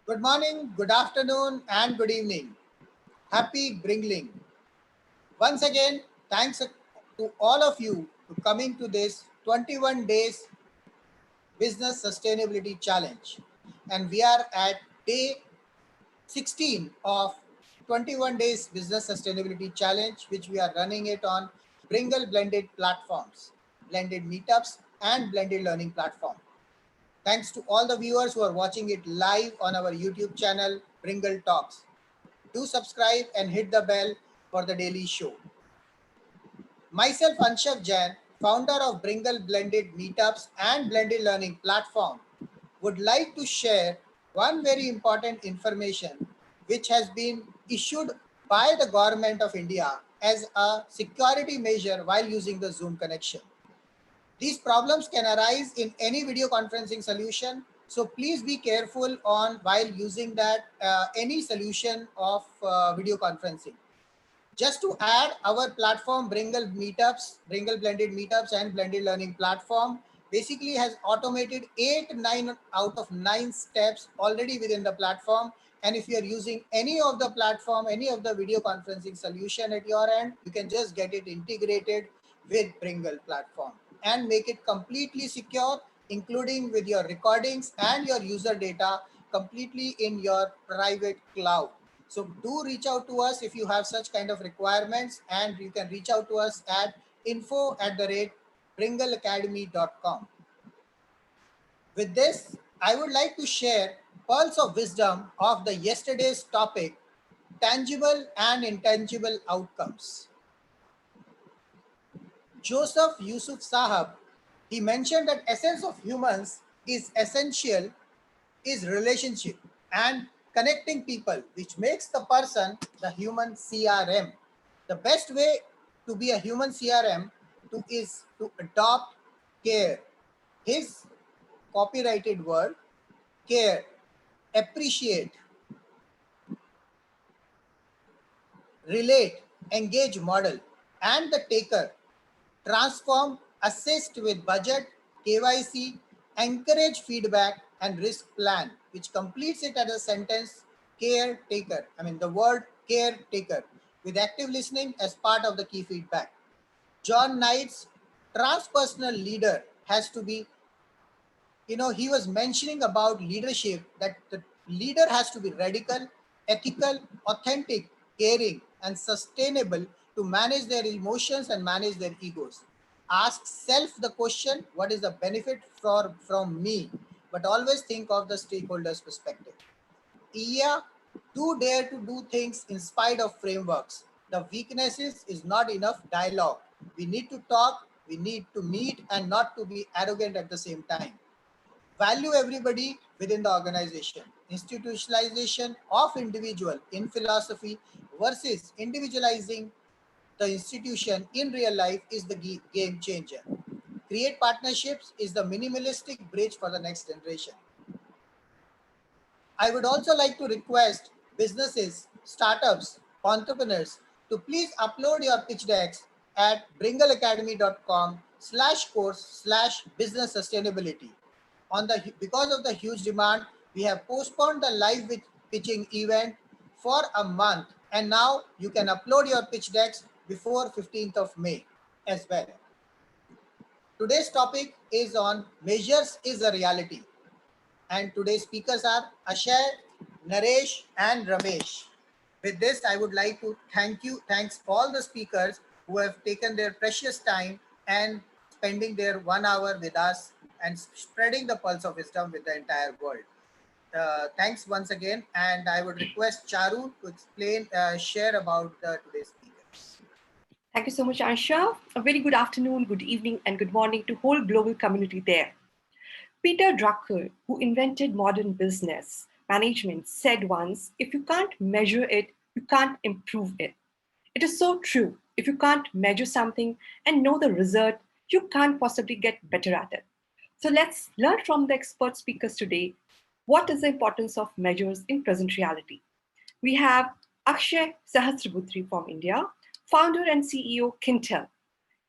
Good morning, good afternoon, and good evening. Happy Bringling. Once again, thanks to all of you for coming to this 21 days business sustainability challenge. And we are at day 16 of 21 days business sustainability challenge, which we are running it on Bringle blended platforms, blended meetups, and blended learning platform. Thanks to all the viewers who are watching it live on our YouTube channel, Bringle Talks. Do subscribe and hit the bell for the daily show. Myself, Anshav Jain, founder of Bringle Blended Meetups and Blended Learning Platform, would like to share one very important information which has been issued by the government of India as a security measure while using the Zoom connection. These problems can arise in any video conferencing solution. So please be careful on while using that any solution of video conferencing. Just to add, our platform Bringle Meetups, Bringle Blended Meetups and Blended Learning Platform basically has automated 9 out of 9 steps already within the platform. And if you are using any of the platform, any of the video conferencing solution at your end, you can just get it integrated with Bringle platform and make it completely secure, including with your recordings and your user data completely in your private cloud. So do reach out to us if you have such kind of requirements, and you can reach out to us at info@bringleacademy.com. With this, I would like to share pearls of wisdom of the yesterday's topic, tangible and intangible outcomes. Joseph Yusuf Sahab, he mentioned that essence of humans is essential is relationship and connecting people, which makes the person the human CRM. The best way to be a human CRM is to adopt care. His copyrighted word, care, appreciate, relate, engage model, and the taker, transform, assist with budget, KYC, encourage feedback, and risk plan, which completes it as a sentence, caretaker. I mean, the word caretaker, with active listening as part of the key feedback. John Knight's transpersonal leader has to be, he was mentioning about leadership, that the leader has to be radical, ethical, authentic, caring, and sustainable to manage their emotions and manage their egos. Ask self the question, what is the benefit from me? But always think of the stakeholders' perspective. Yeah, do dare to do things in spite of frameworks. The weaknesses is not enough dialogue. We need to talk, we need to meet, and not to be arrogant at the same time. Value everybody within the organization. Institutionalization of individual in philosophy versus individualizing the institution in real life is the game changer. Create partnerships is the minimalistic bridge for the next generation. I would also like to request businesses, startups, entrepreneurs to please upload your pitch decks at bringleacademy.com/course/business sustainability. Because of the huge demand, we have postponed the live pitching event for a month, and now you can upload your pitch decks before 15th of May as well. Today's topic is on measures is a reality, and today's speakers are Ashay, Naresh, and Ramesh. With this, I would like to thanks all the speakers who have taken their precious time and spending their 1 hour with us and spreading the pulse of wisdom with the entire world. Thanks once again, and I would request Charu to share about today's speakers. Thank you so much, Ansha. A very good afternoon, good evening, and good morning to whole global community there. Peter Drucker, who invented modern business management, said once, if you can't measure it, you can't improve it. It is so true. If you can't measure something and know the result, you can't possibly get better at it. So let's learn from the expert speakers today what is the importance of measures in present reality. We have Akshay Sahasrabudri from India, founder and CEO Kintel.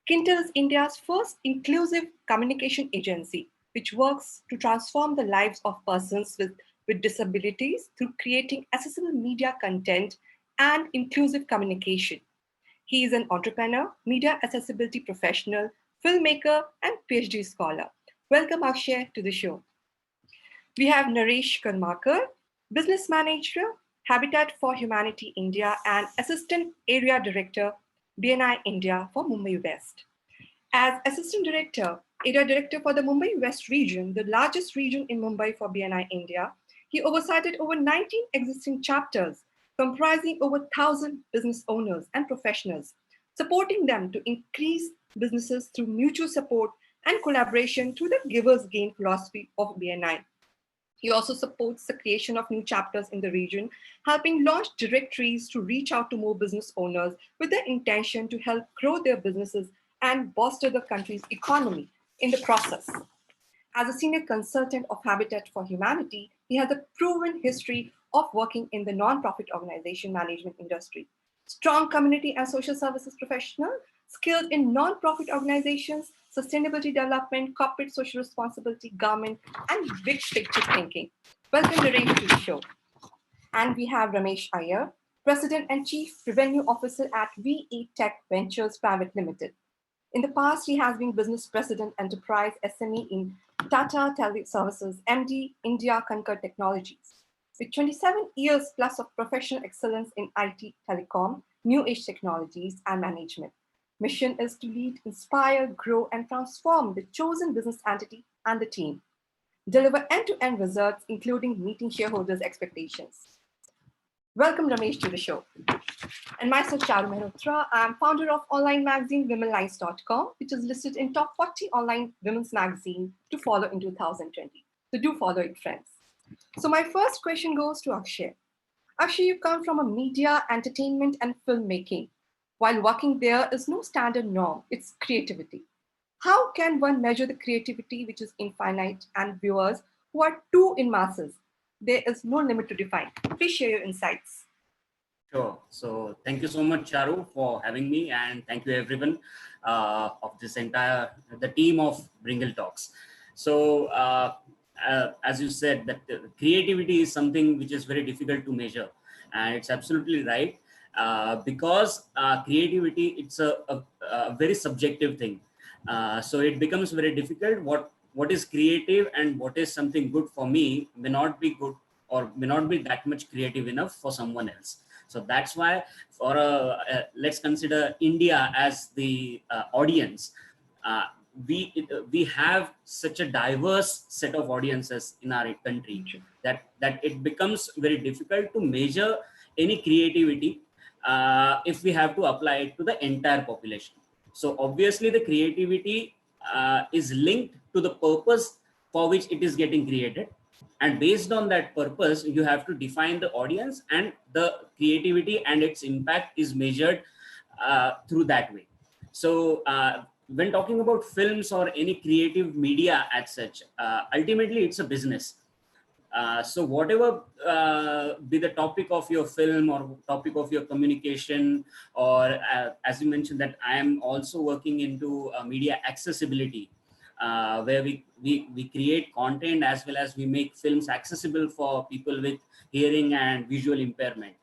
Kintel is India's first inclusive communication agency, which works to transform the lives of persons with with disabilities through creating accessible media content and inclusive communication. He is an entrepreneur, media accessibility professional, filmmaker, and PhD scholar. Welcome, Akshay, to the show. We have Naresh Karmakar, business manager, Habitat for Humanity India, and assistant area director, BNI India for Mumbai West. As assistant director, area director for the Mumbai West region, the largest region in Mumbai for BNI India, he oversighted over 19 existing chapters comprising over 1,000 business owners and professionals, supporting them to increase businesses through mutual support and collaboration through the giver's gain philosophy of BNI. He also supports the creation of new chapters in the region, helping launch directories to reach out to more business owners with the intention to help grow their businesses and bolster the country's economy in the process. As a senior consultant of Habitat for Humanity, he has a proven history of working in the nonprofit organization management industry. Strong community and social services professional, skilled in nonprofit organizations, sustainability development, corporate social responsibility, government, and big picture thinking. Welcome, Naresh, to the show. And we have Ramesh Iyer, President and Chief Revenue Officer at V8 Tech Ventures Private Limited. In the past, he has been Business President Enterprise SME in Tata Teleservices, MD, India Concur Technologies. With 27 years plus of professional excellence in IT, telecom, new age technologies, and management. Mission is to lead, inspire, grow, and transform the chosen business entity and the team. Deliver end-to-end results, including meeting shareholders' expectations. Welcome, Ramesh, to the show. And myself, Charu Mehrotra. I'm founder of online magazine womenlines.com, which is listed in top 40 online women's magazine to follow in 2020. So do follow it, friends. So my first question goes to Akshay. Akshay, you come from a media, entertainment, and filmmaking. While working there is no standard norm, it's creativity. How can one measure the creativity which is infinite and viewers who are too in masses? There is no limit to define. Please share your insights. Sure. So thank you so much, Charu, for having me, and thank you everyone of this the team of Bringle Talks. So as you said, that creativity is something which is very difficult to measure, and it's absolutely right because creativity, it's a very subjective thing. So it becomes very difficult. What is creative and what is something good for me may not be good or may not be that much creative enough for someone else. So that's why for let's consider India as the audience. We have such a diverse set of audiences in our country that it becomes very difficult to measure any creativity if we have to apply it to the entire population. So obviously the creativity is linked to the purpose for which it is getting created. And based on that purpose, you have to define the audience, and the creativity and its impact is measured through that way. So when talking about films or any creative media as such, ultimately it's a business. So whatever be the topic of your film or topic of your communication, or as you mentioned that I am also working into media accessibility, where we create content as well as we make films accessible for people with hearing and visual impairment.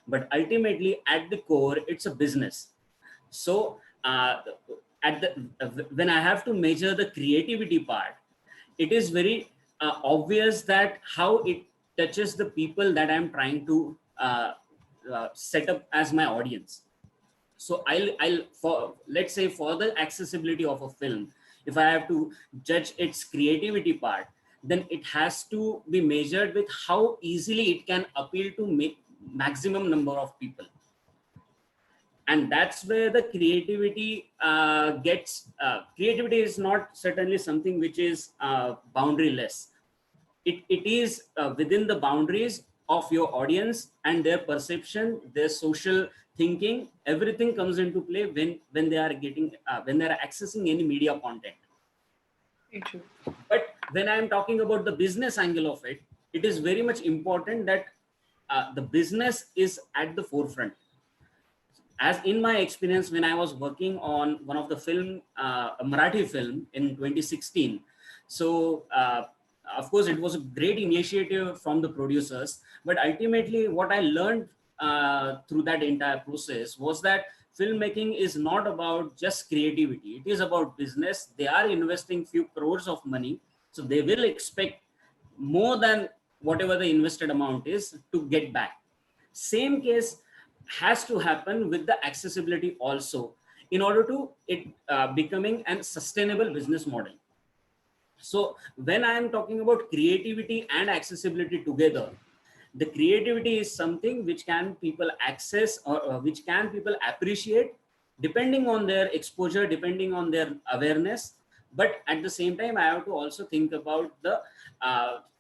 But ultimately at the core, it's a business. So when I have to measure the creativity part, it is very obvious that how it touches the people that I'm trying to set up as my audience. So for let's say for the accessibility of a film, if I have to judge its creativity part, then it has to be measured with how easily it can appeal to maximum number of people. And that's where the creativity creativity is not certainly something which is boundaryless. It is within the boundaries of your audience and their perception, their social thinking. Everything comes into play when they are accessing any media content. But when I'm talking about the business angle of it, it is very much important that the business is at the forefront. As in my experience, when I was working on one of the film, a Marathi film in 2016. So of course, it was a great initiative from the producers, but ultimately what I learned through that entire process was that filmmaking is not about just creativity. It is about business. They are investing few crores of money, so they will expect more than whatever the invested amount is to get back. Same case has to happen with the accessibility also, in order to it becoming an sustainable business model. So when I am talking about creativity and accessibility together, the creativity is something which can people access, or which can people appreciate depending on their exposure, depending on their awareness. But at the same time, I have to also think about the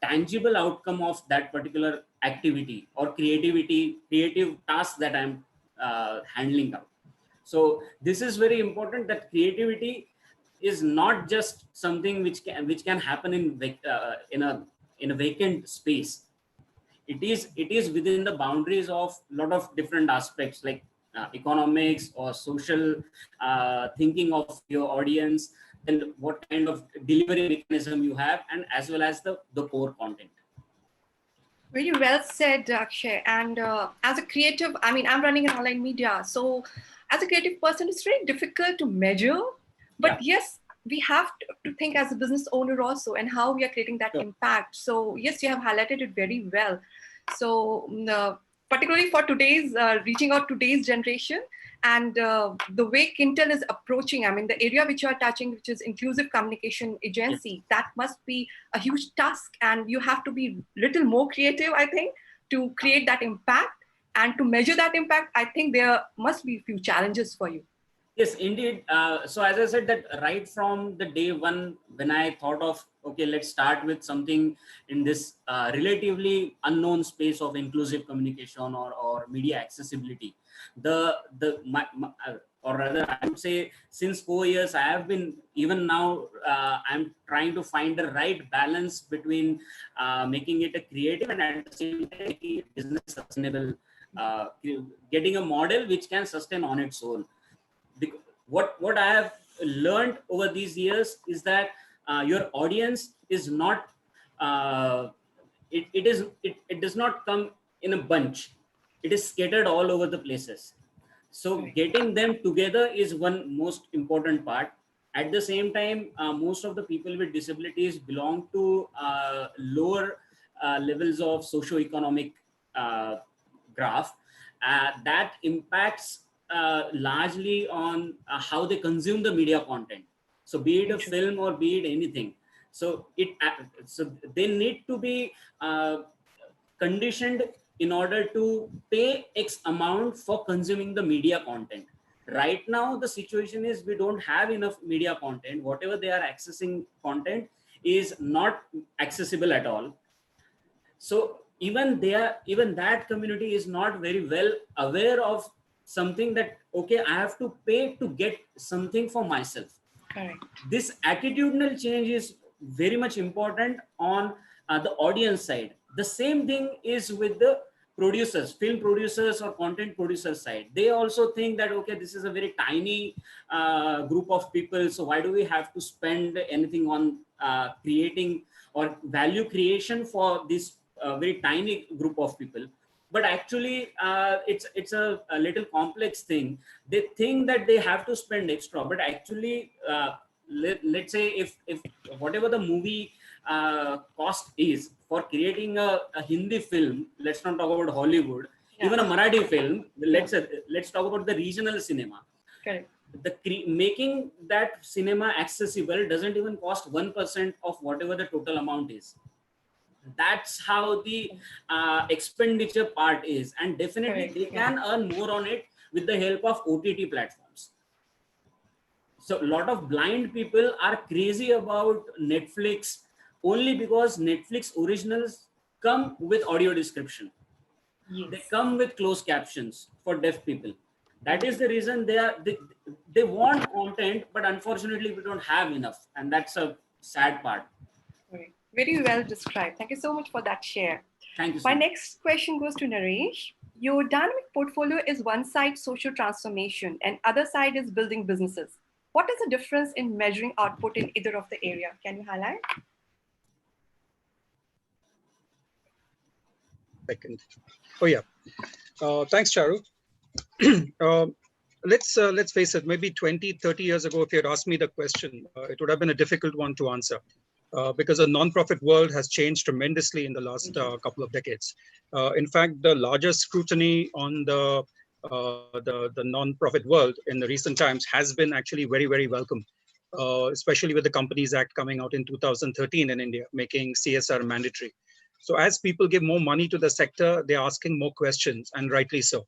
tangible outcome of that particular activity or creative task that I'm handling out. So this is very important, that creativity is not just something which can happen in a vacant space. It is within the boundaries of a lot of different aspects, like economics or social thinking of your audience, and what kind of delivery mechanism you have, and as well as the core content. Very well said, Akshay. And as a creative, I mean, I'm running an online media. So as a creative person, it's very difficult to measure. But yes, we have to think as a business owner also, and how we are creating that impact. So yes, you have highlighted it very well. So particularly for today's, reaching out today's generation, and the way Kintel is approaching, I mean, the area which you are touching, which is inclusive communication agency, that must be a huge task, and you have to be little more creative, I think, to create that impact. And to measure that impact, I think there must be a few challenges for you. Yes, indeed. So as I said, that right from the day one, when I thought of, okay, let's start with something in this relatively unknown space of inclusive communication or media accessibility, or rather, I would say, since 4 years, I have been, even now, I'm trying to find the right balance between making it a creative and at the same time making it business sustainable, getting a model which can sustain on its own. What I have learned over these years is that your audience is not it does not come in a bunch. It is scattered all over the places. So getting them together is one most important part. At the same time, most of the people with disabilities belong to lower levels of socio-economic graph. That impacts largely on how they consume the media content. So be it a film or be it anything. So so they need to be conditioned in order to pay X amount for consuming the media content. Right now, the situation is we don't have enough media content. Whatever they are accessing content is not accessible at all. So even that community is not very well aware of something that, okay, I have to pay to get something for myself. Correct. This attitudinal change is very much important on the audience side. The same thing is with the producers, film producers or content producers side. They also think that, okay, this is a very tiny group of people, so why do we have to spend anything on creating or value creation for this very tiny group of people? But actually it's a little complex thing. They think that they have to spend extra, but actually let's say if whatever the movie cost is for creating a Hindi film, let's not talk about Hollywood, even a Marathi film, let's talk about the regional cinema. Correct. Making that cinema accessible doesn't even cost 1% of whatever the total amount is. That's how the expenditure part is, and definitely they can earn more on it with the help of OTT platforms. So a lot of blind people are crazy about Netflix only because Netflix originals come with audio description. Yes. They come with closed captions for deaf people. That is the reason they want content, but unfortunately we don't have enough, and that's a sad part. Very well described. Thank you so much for that share. Thank you. My next question goes to Naresh. Your dynamic portfolio is one side social transformation and other side is building businesses. What is the difference in measuring output in either of the area? Can you highlight? second. Oh yeah. Thanks, Charu. Let's face it, maybe 20, 30 years ago, if you had asked me the question, it would have been a difficult one to answer. Because the nonprofit world has changed tremendously in the last couple of decades. In fact, the largest scrutiny on the nonprofit world in the recent times has been actually very, very welcome, especially with the Companies Act coming out in 2013 in India, making CSR mandatory. So as people give more money to the sector, they're asking more questions, and rightly so.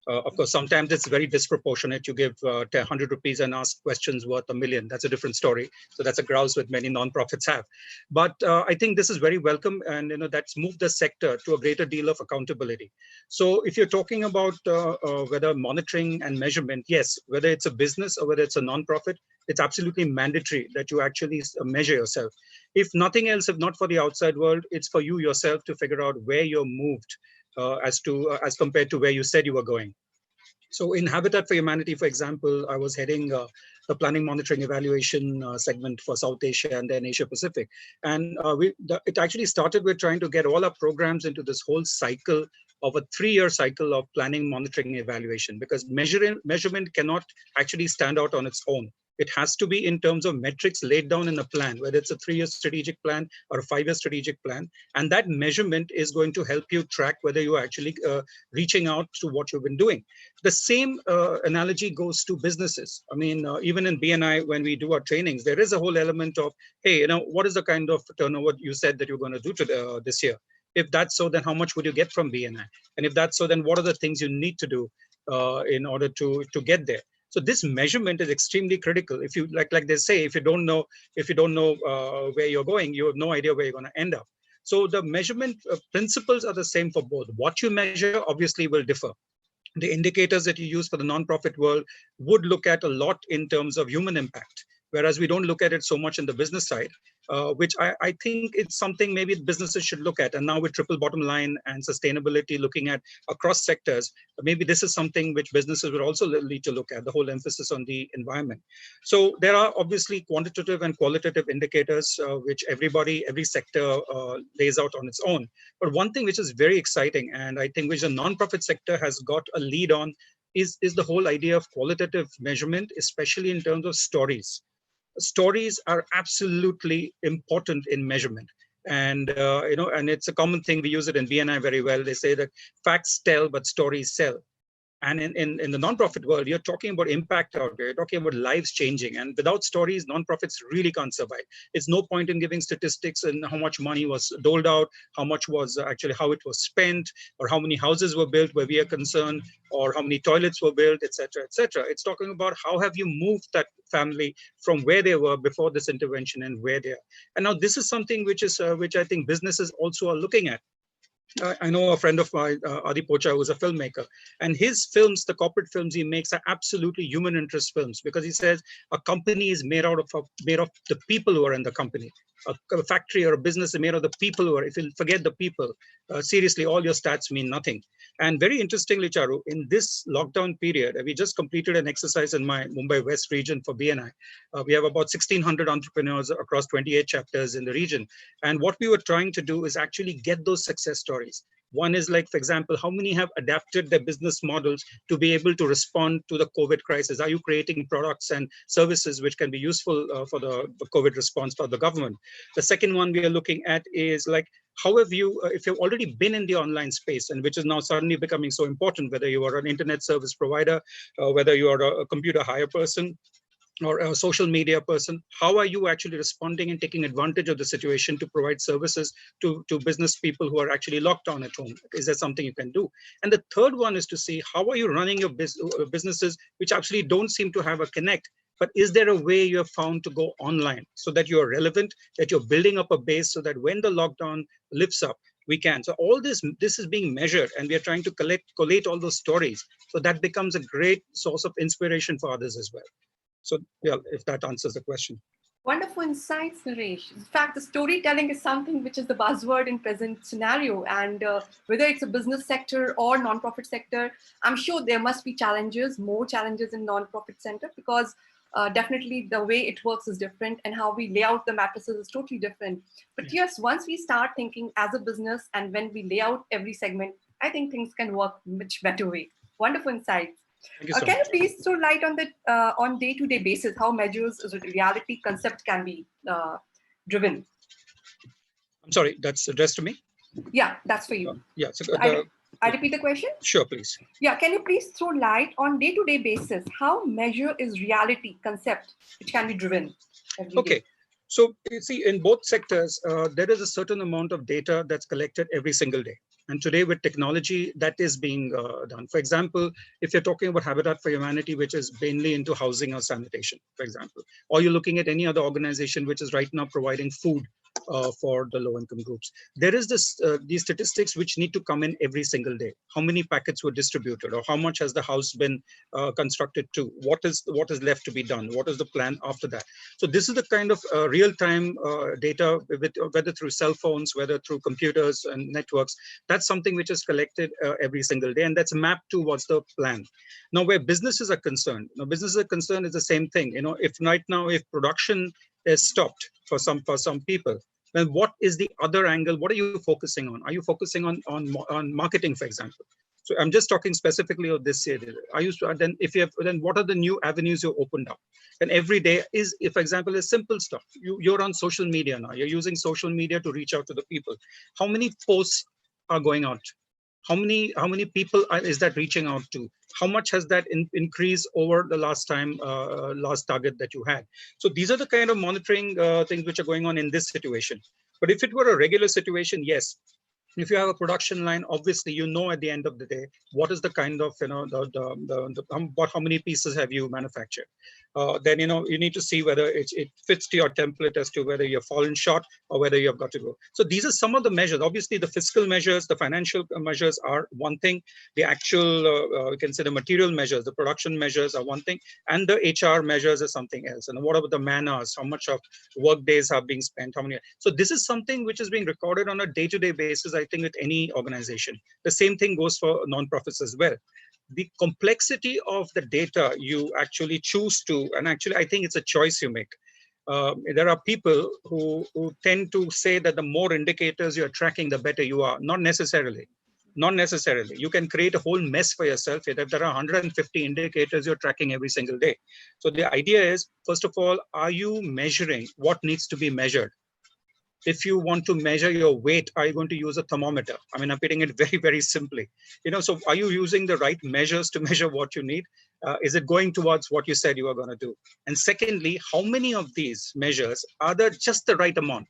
Of course, sometimes it's very disproportionate. You give 100 rupees and ask questions worth $1 million. That's a different story. So that's a grouse that many nonprofits have. But I think this is very welcome, and that's moved the sector to a greater deal of accountability. So if you're talking about whether monitoring and measurement, yes, whether it's a business or whether it's a nonprofit, it's absolutely mandatory that you actually measure yourself. If nothing else, if not for the outside world, it's for you yourself to figure out where you're moved as compared to where you said you were going. So in Habitat for Humanity, for example, I was heading the planning, monitoring, evaluation segment for South Asia and then Asia Pacific. And it actually started with trying to get all our programs into this whole cycle of a 3-year cycle of planning, monitoring, evaluation, because measurement cannot actually stand out on its own. It has to be in terms of metrics laid down in a plan, whether it's a 3-year strategic plan or a 5-year strategic plan. And that measurement is going to help you track whether you're actually reaching out to what you've been doing. The same analogy goes to businesses. I mean, even in BNI, when we do our trainings, there is a whole element of, hey, what is the kind of turnover you said that you're going to do this year? If that's so, then how much would you get from BNI? And if that's so, then what are the things you need to do in order to get there? So this measurement is extremely critical. If you like they say, if you don't know where you're going, you have no idea where you're going to end up. So the measurement principles are the same for both. What you measure obviously will differ. The indicators that you use for the nonprofit world would look at a lot in terms of human impact, whereas we don't look at it so much in the business side, which I think it's something maybe businesses should look at. And now with triple bottom line and sustainability looking at across sectors, maybe this is something which businesses would also need to look at, the whole emphasis on the environment. So there are obviously quantitative and qualitative indicators, which every sector lays out on its own. But one thing which is very exciting, and I think which the nonprofit sector has got a lead on, is the whole idea of qualitative measurement, especially in terms of stories. Stories are absolutely important in measurement. And, and it's a common thing. We use it in BNI very well. They say that facts tell, but stories sell. And in the nonprofit world, you're talking about impact out there. You're talking about lives changing. And without stories, nonprofits really can't survive. It's no point in giving statistics and how much money was doled out, how much was actually how it was spent, or how many houses were built where we are concerned, or how many toilets were built, et cetera, et cetera. It's talking about how have you moved that family from where they were before this intervention and where they are. And now this is something which I think businesses also are looking at. I know a friend of mine, Adi Pocha, who's a filmmaker, and his films, the corporate films he makes, are absolutely human interest films, because he says a company is made of the people who are in the company. A factory or a business is made of the people who are. If you forget the people, seriously, all your stats mean nothing. And very interestingly, Charu, in this lockdown period, we just completed an exercise in my Mumbai West region for BNI. We have about 1,600 entrepreneurs across 28 chapters in the region. And what we were trying to do is actually get those success stories. One is like, for example, how many have adapted their business models to be able to respond to the COVID crisis? Are you creating products and services which can be useful for the COVID response for the government? The second one we are looking at is like, how have you, if you've already been in the online space, and which is now suddenly becoming so important, whether you are an internet service provider, whether you are a computer hire person, or a social media person, how are you actually responding and taking advantage of the situation to provide services to business people who are actually locked down at home? Is there something you can do? And the third one is to see how are you running your businesses which actually don't seem to have a connect, but is there a way you have found to go online so that you are relevant, that you're building up a base so that when the lockdown lifts up, we can. So all this is being measured, and we are trying to collate all those stories. So that becomes a great source of inspiration for others as well. So, yeah, if that answers the question. Wonderful insights, Naresh. In fact, the storytelling is something which is the buzzword in present scenario. And whether it's a business sector or nonprofit sector, I'm sure there must be challenges, more challenges in nonprofit sector, because Definitely the way it works is different, and how we lay out the matrices is totally different. But yes, once we start thinking as a business and when we lay out every segment, I think things can work much better way. Wonderful insights. Thank you so Can you much. please throw light on the on day-to-day basis how measures reality concept can be driven? I'm sorry, that's addressed to me? Yeah, that's for you. Yeah, so I repeat the question? sure, please. Yeah, can you please throw light on day-to-day basis how measure is reality concept which can be driven every day? Okay. So you see, in both sectors, there is a certain amount of data that's collected every single day. And today with technology, that is being done. For example, if you're talking about Habitat for Humanity, which is mainly into housing or sanitation, for example, or you're looking at any other organization which is right now providing food for the low-income groups, there is these statistics which need to come in every single day. How many packets were distributed, or how much has the house been constructed to? What is left to be done? What is the plan after that? So this is the kind of real-time data, whether through cell phones, whether through computers and networks. That's something which is collected every single day, and that's mapped towards the plan. Now, where businesses are concerned, is the same thing. If right now, if production is stopped for some people, then what is the other angle? What are you focusing on? Are you focusing on marketing, for example? So I'm just talking specifically of this year. Then what are the new avenues you opened up? And every day is, if for example, is simple stuff. You're on social media now. You're using social media to reach out to the people. How many posts are going out? How many people is that reaching out to? How much has that increased over the last target that you had? So these are the kind of monitoring things which are going on in this situation. But if it were a regular situation, yes, if you have a production line, obviously at the end of the day what is the kind of how many pieces have you manufactured. Then you need to see whether it fits to your template as to whether you've fallen short or whether you've got to go. So these are some of the measures. Obviously, the fiscal measures, the financial measures are one thing. The actual we can say the material measures, the production measures are one thing, and the HR measures is something else. And what about the man hours? How much of work days are being spent? How many? So this is something which is being recorded on a day-to-day basis, I think, with any organization. The same thing goes for nonprofits as well. The complexity of the data you actually choose to, and actually I think it's a choice you make. There are people who tend to say that the more indicators you're tracking, the better you are. Not necessarily. Not necessarily. You can create a whole mess for yourself if there are 150 indicators you're tracking every single day. So the idea is, first of all, are you measuring what needs to be measured? If you want to measure your weight, are you going to use a thermometer? I mean, I'm putting it very, very simply. So are you using the right measures to measure what you need? Is it going towards what you said you are going to do? And secondly, how many of these measures are there just the right amount?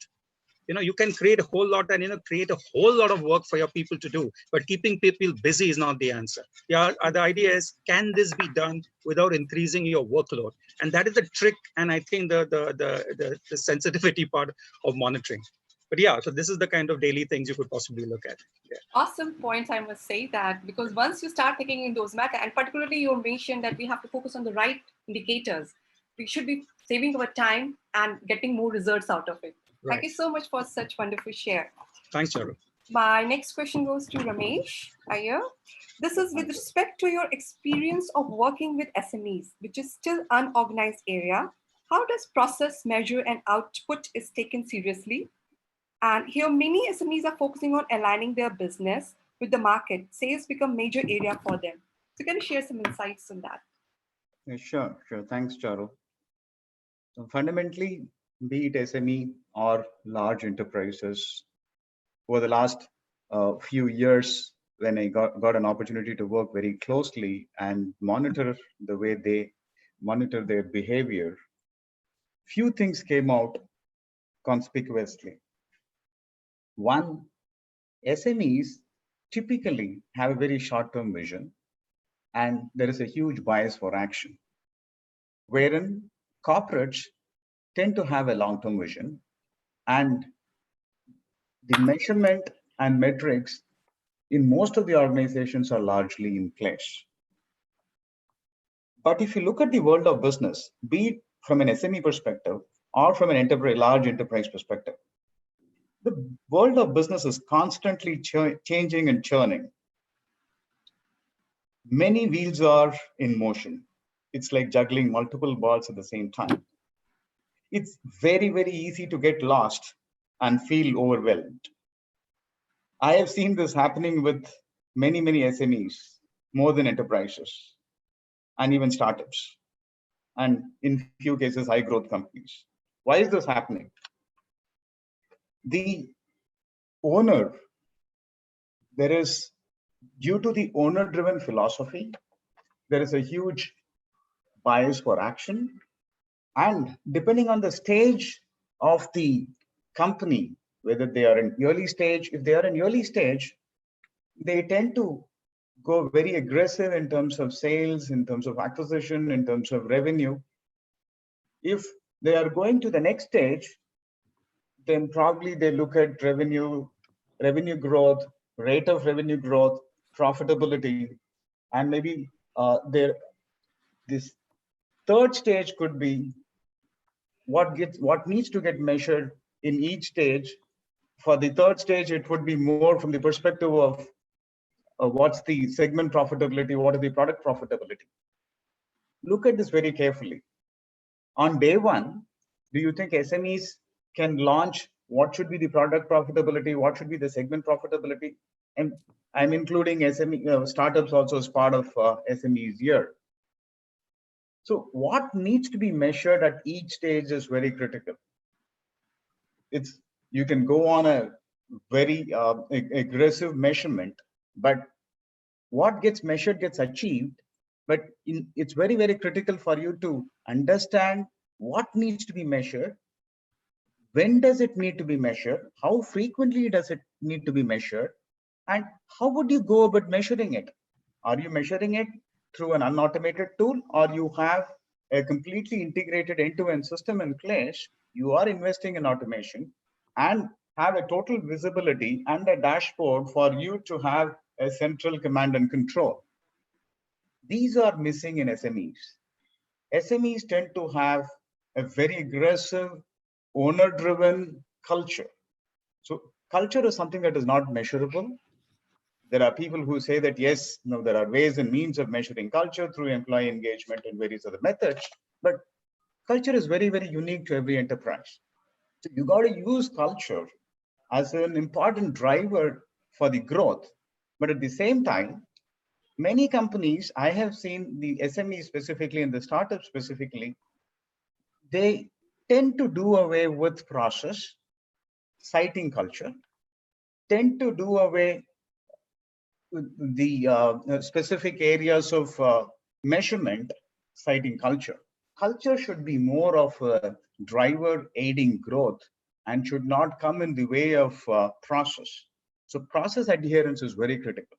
You can create a whole lot and create a whole lot of work for your people to do, but keeping people busy is not the answer. Yeah, the idea is, can this be done without increasing your workload? And that is the trick, and I think the sensitivity part of monitoring. But yeah, so this is the kind of daily things you could possibly look at. Yeah. Awesome points, I must say that, because once you start thinking in those matter, and particularly you mentioned that we have to focus on the right indicators, we should be saving our time and getting more results out of it. Right. Thank you so much for such wonderful share. Thanks, Charu. My next question goes to Ramesh Iyer. This is with respect to your experience of working with SMEs, which is still unorganized area. How does process, measure, and output is taken seriously? And here many SMEs are focusing on aligning their business with the market. Sales become major area for them. So can you share some insights on that? Yeah, sure. Thanks, Charu. So fundamentally, be it SME or large enterprises, over the last few years, when I got an opportunity to work very closely and monitor the way they monitor their behavior, few things came out conspicuously. One, SMEs typically have a very short-term vision, and there is a huge bias for action, wherein corporates tend to have a long-term vision, and the measurement and metrics in most of the organizations are largely in place. But if you look at the world of business, be it from an SME perspective or from an large enterprise perspective, the world of business is constantly changing and churning. Many wheels are in motion. it's like juggling multiple balls at the same time. It's very, very easy to get lost and feel overwhelmed. I have seen this happening with many, many SMEs, more than enterprises, and even startups, and in few cases, high growth companies. Why is this happening? The owner, there is, due to the owner driven philosophy, there is a huge bias for action. And depending on the stage of the company, whether they are in early stage, if they are in early stage, they tend to go very aggressive in terms of sales, in terms of acquisition, in terms of revenue. If they are going to the next stage, then probably they look at revenue growth, rate of revenue growth, profitability, and maybe this third stage could be what needs to get measured in each stage. For the third stage, it would be more from the perspective of what's the segment profitability, what is the product profitability. Look at this very carefully. On day one, do you think SMEs can launch what should be the product profitability, what should be the segment profitability? And I'm including SME startups also as part of SMEs here. So what needs to be measured at each stage is very critical. You can go on a very aggressive measurement, but what gets measured gets achieved. But it's very, very critical for you to understand what needs to be measured, when does it need to be measured, how frequently does it need to be measured, and how would you go about measuring it? Are you measuring it through an unautomated tool, or you have a completely integrated end-to-end system in place? You are investing in automation and have a total visibility and a dashboard for you to have a central command and control. These are missing in SMEs. SMEs tend to have a very aggressive, owner-driven culture. So culture is something that is not measurable. There are people who say that, yes, there are ways and means of measuring culture through employee engagement and various other methods, but culture is very, very unique to every enterprise. So you got to use culture as an important driver for the growth. But at the same time, many companies, I have seen the SME specifically and the startup specifically, they tend to do away with process, citing culture, tend to do away with the specific areas of measurement, citing culture. Culture should be more of a driver aiding growth and should not come in the way of process. So process adherence is very critical.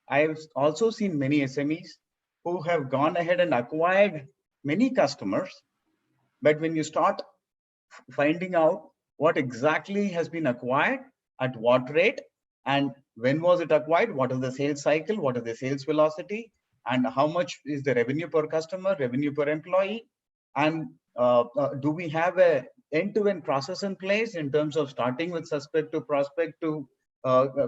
I've also seen many SMEs who have gone ahead and acquired many customers, but when you start finding out what exactly has been acquired, at what rate, and when was it acquired, what is the sales cycle, what is the sales velocity, and how much is the revenue per customer, revenue per employee, and do we have a end-to-end process in place in terms of starting with suspect to prospect to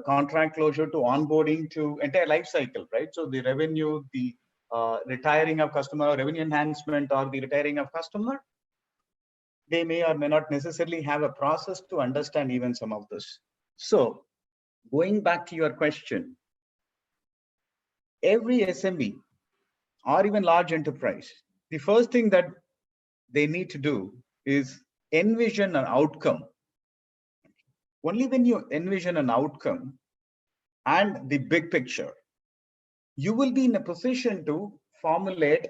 contract closure to onboarding to entire life cycle, right? So the revenue, the retiring of customer, revenue enhancement, or the retiring of customer, they may or may not necessarily have a process to understand even some of this. So going back to your question, every SME or even large enterprise, the first thing that they need to do is envision an outcome. Only when you envision an outcome and the big picture, you will be in a position to formulate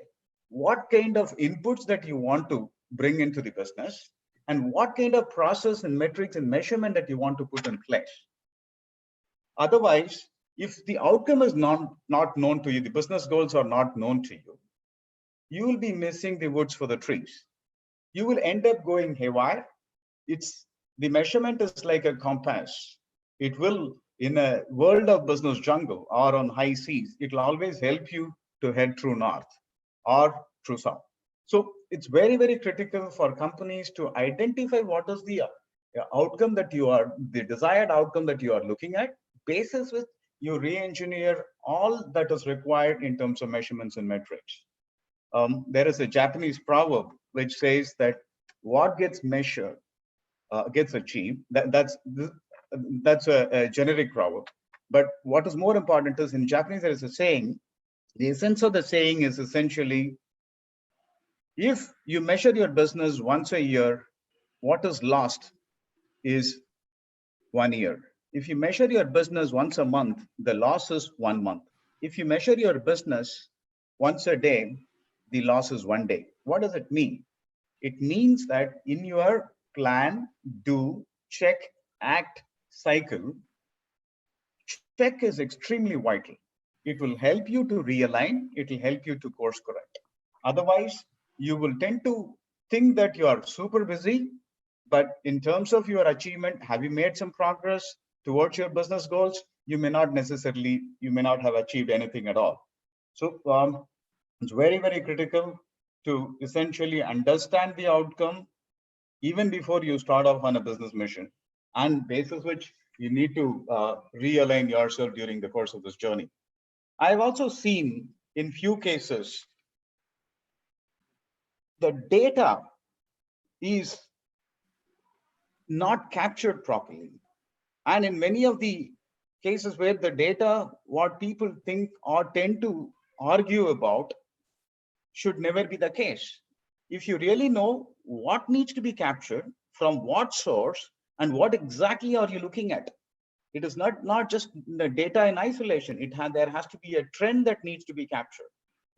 what kind of inputs that you want to bring into the business and what kind of process and metrics and measurement that you want to put in place. Otherwise, if the outcome is not known to you, the business goals are not known to you, you will be missing the woods for the trees. You will end up going haywire. The measurement is like a compass. It will, in a world of business jungle or on high seas, it will always help you to head true north or true south. So it's very, very critical for companies to identify what is the outcome that the desired outcome that you are looking at. Basis with you re-engineer all that is required in terms of measurements and metrics. there is a Japanese proverb which says that what gets measured gets achieved. That's a generic proverb. But what is more important is in Japanese, there is a saying. The essence of the saying is essentially, if you measure your business once a year, what is lost is 1 year. If you measure your business once a month, the loss is 1 month. If you measure your business once a day, the loss is 1 day. What does it mean? It means that in your plan, do, check, act cycle, check is extremely vital. It will help you to realign. It will help you to course correct. Otherwise, you will tend to think that you are super busy, but in terms of your achievement, have you made some progress towards your business goals? You may not have achieved anything at all. So it's very, very critical to essentially understand the outcome even before you start off on a business mission, and basis which you need to realign yourself during the course of this journey. I've also seen in few cases, the data is not captured properly. And in many of the cases where the data, what people think or tend to argue about, should never be the case. If you really know what needs to be captured, from what source, and what exactly are you looking at, it is not just the data in isolation. There has to be a trend that needs to be captured.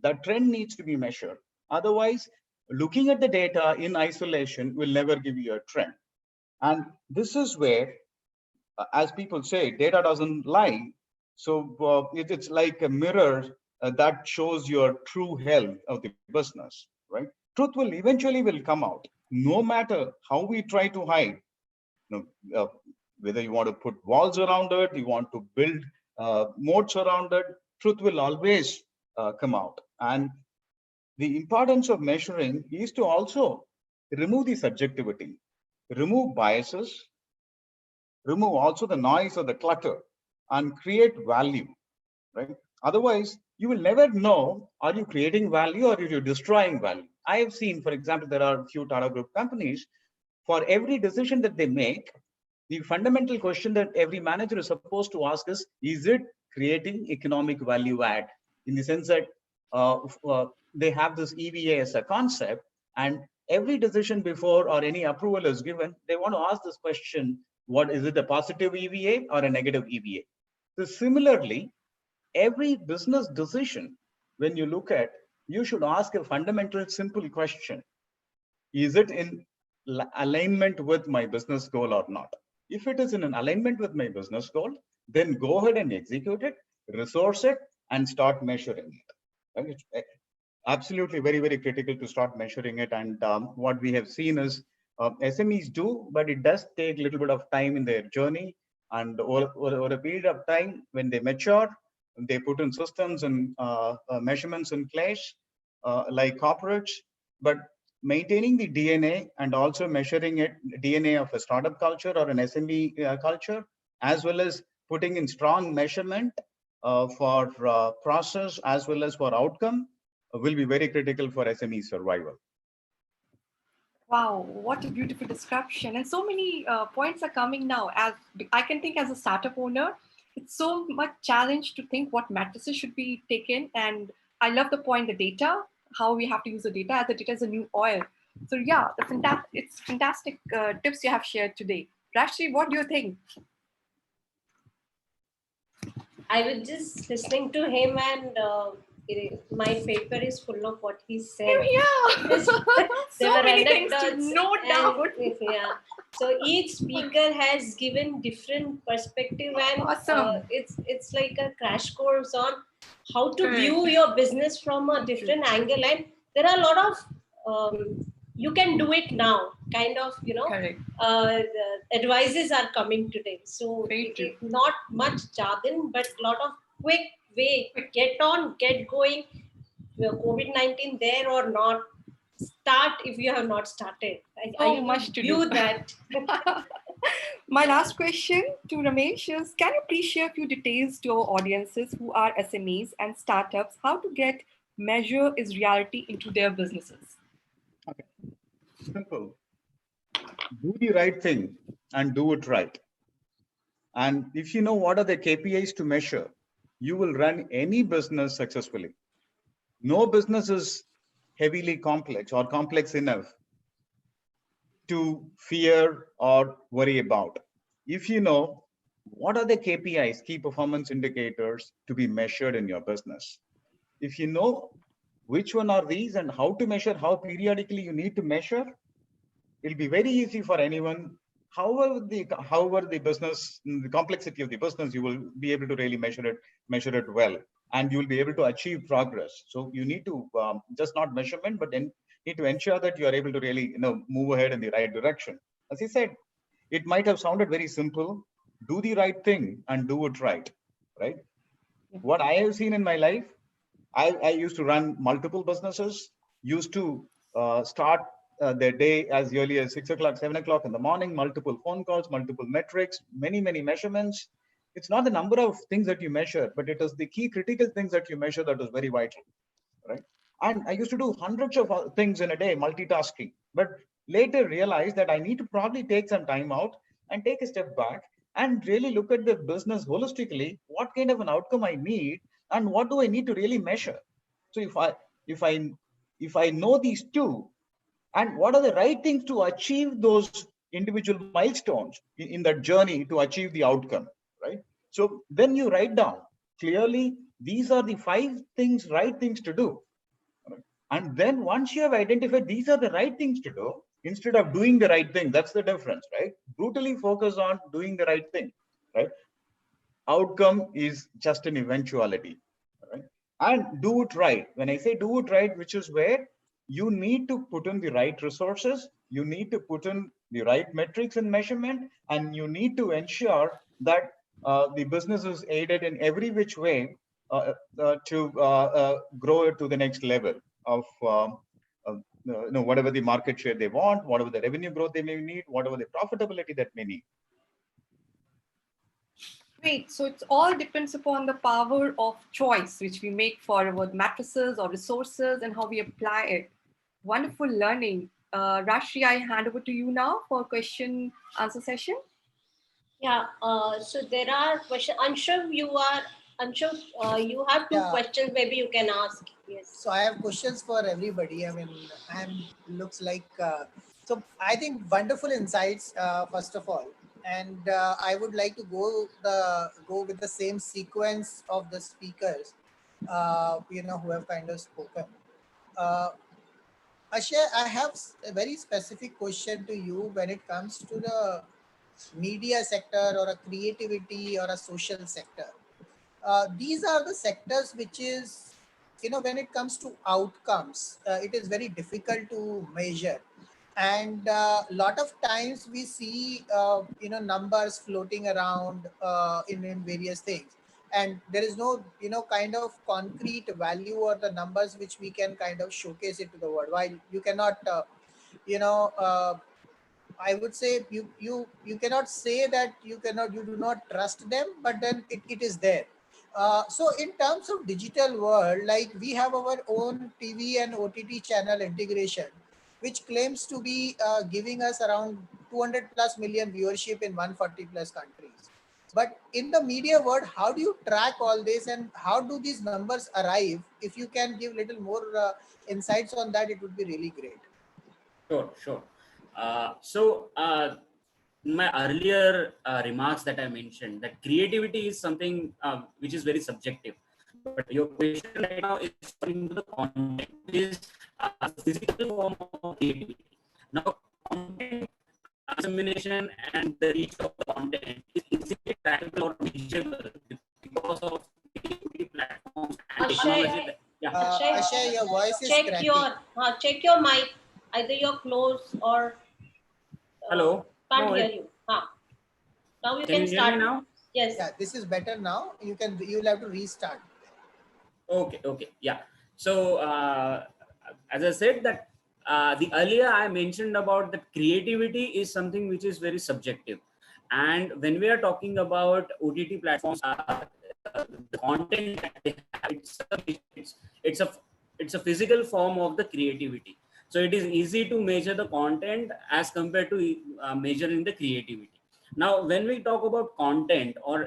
That trend needs to be measured. Otherwise, looking at the data in isolation will never give you a trend. And this is where, as people say, data doesn't lie. So it's like a mirror that shows your true health of the business, right? Truth will eventually come out, no matter how we try to hide. Whether you want to put walls around it, you want to build moats around it, truth will always come out. And the importance of measuring is to also remove the subjectivity, remove biases, remove also the noise or the clutter, and create value, right? Otherwise, you will never know, are you creating value or are you destroying value? I have seen, for example, there are a few Tata Group companies, for every decision that they make, the fundamental question that every manager is supposed to ask is it creating economic value add? In the sense that they have this EVA as a concept, and every decision before or any approval is given, they want to ask this question, what is it, a positive EVA or a negative EVA? So similarly, every business decision, when you look at, you should ask a fundamental simple question. Is it in alignment with my business goal or not? If it is in an alignment with my business goal, then go ahead and execute it, resource it, and start measuring it. Right? It's absolutely very, very critical to start measuring it. And what we have seen is SMEs do, but it does take a little bit of time in their journey. And over a period of time, when they mature, they put in systems and measurements in place, like corporates, but maintaining the DNA and also measuring it, DNA of a startup culture or an SME culture, as well as putting in strong measurement for process as well as for outcome, will be very critical for SME survival. Wow, what a beautiful description. And so many points are coming now. As I can think as a startup owner, it's so much challenge to think what matrices should be taken. And I love the point, the data, how we have to use the data, as the data is a new oil. So yeah, it's fantastic tips you have shared today. Rashri, what do you think? I was just listening to him, and my paper is full of what he said. Yeah, so many things to note down. Yeah. So each speaker has given different perspective, and awesome. It's like a crash course on how to view your business from a different angle. And there are a lot of you can do it now, kind of, advices are coming today. So not much jargon, but a lot of quick way, get on, get going. COVID-19 there or not, start if you have not started. So much to do that. My last question to Ramesh is, can you please share a few details to our audiences who are SMEs and startups, how to get measure is reality into their businesses? Okay. Simple. Do the right thing and do it right. And if you know what are the KPIs to measure, you will run any business successfully. No business is heavily complex or complex enough to fear or worry about. If you know what are the KPIs, key performance indicators, to be measured in your business, if you know which one are these and how to measure, how periodically you need to measure, it'll be very easy for anyone. However the business, the complexity of the business, you will be able to really measure it well, and you will be able to achieve progress. So you need to just not measurement, but then need to ensure that you are able to really move ahead in the right direction. As I said, it might have sounded very simple. Do the right thing and do it right. Right. What I have seen in my life, I used to run multiple businesses, used to start their day as early as 6 o'clock, 7 o'clock in the morning, multiple phone calls, multiple metrics, many measurements. It's not the number of things that you measure, but it is the key critical things that you measure that is very vital, right? And I used to do hundreds of things in a day, multitasking, but later realized that I need to probably take some time out and take a step back and really look at the business holistically, what kind of an outcome I need and what do I need to really measure. So if I know these two, and what are the right things to achieve those individual milestones in that journey to achieve the outcome, right? So then you write down clearly, these are the 5 right things to do. And then once you have identified these are the right things to do, instead of doing the right thing, that's the difference, right? Brutally focus on doing the right thing, right? Outcome is just an eventuality, right? And do it right. When I say do it right, which is where you need to put in the right resources, you need to put in the right metrics and measurement, and you need to ensure that the business is aided in every which way to grow it to the next level of whatever the market share they want, whatever the revenue growth they may need, whatever the profitability that may need. Great. So it all depends upon the power of choice which we make for our mattresses or resources and how we apply it. Wonderful learning. Rashri, I hand over to you now for question answer session. Yeah. So there are questions. Anshuv, you have two questions. Maybe you can ask. Yes. So I have questions for everybody. I mean, looks like so. I think wonderful insights. First of all, and I would like to go with the same sequence of the speakers. Who have kind of spoken. Ashay, I have a very specific question to you when it comes to the media sector or a creativity or a social sector. These are the sectors which is, when it comes to outcomes, it is very difficult to measure. And a lot of times we see, numbers floating around in various things. And there is no, kind of concrete value or the numbers which we can kind of showcase it to the world. While you cannot, I would say you cannot say that you do not trust them, but then it is there. So in terms of digital world, like we have our own TV and OTT channel integration, which claims to be giving us around 200 plus million viewership in 140 plus countries. But in the media world, how do you track all this and how do these numbers arrive? If you can give little more insights on that, it would be really great. Sure. In my earlier remarks that I mentioned, that creativity is something which is very subjective. But your question right now is into the content, is a physical form of creativity. Now, content dissemination and the reach of the content is easily trackable or measurable because of creativity platforms and technology. Ashay, your voice is cracking. Check your mic. Either you're close or hello. Can't hear you. Now you can start. Hear me now? Yes. Yeah, this is better now. You'll have to restart. Okay. Yeah. So as I said that the earlier I mentioned about that creativity is something which is very subjective, and when we are talking about OTT platforms, the content that they have, it's a it's a physical form of the creativity. So it is easy to measure the content as compared to measuring the creativity. Now, when we talk about content, or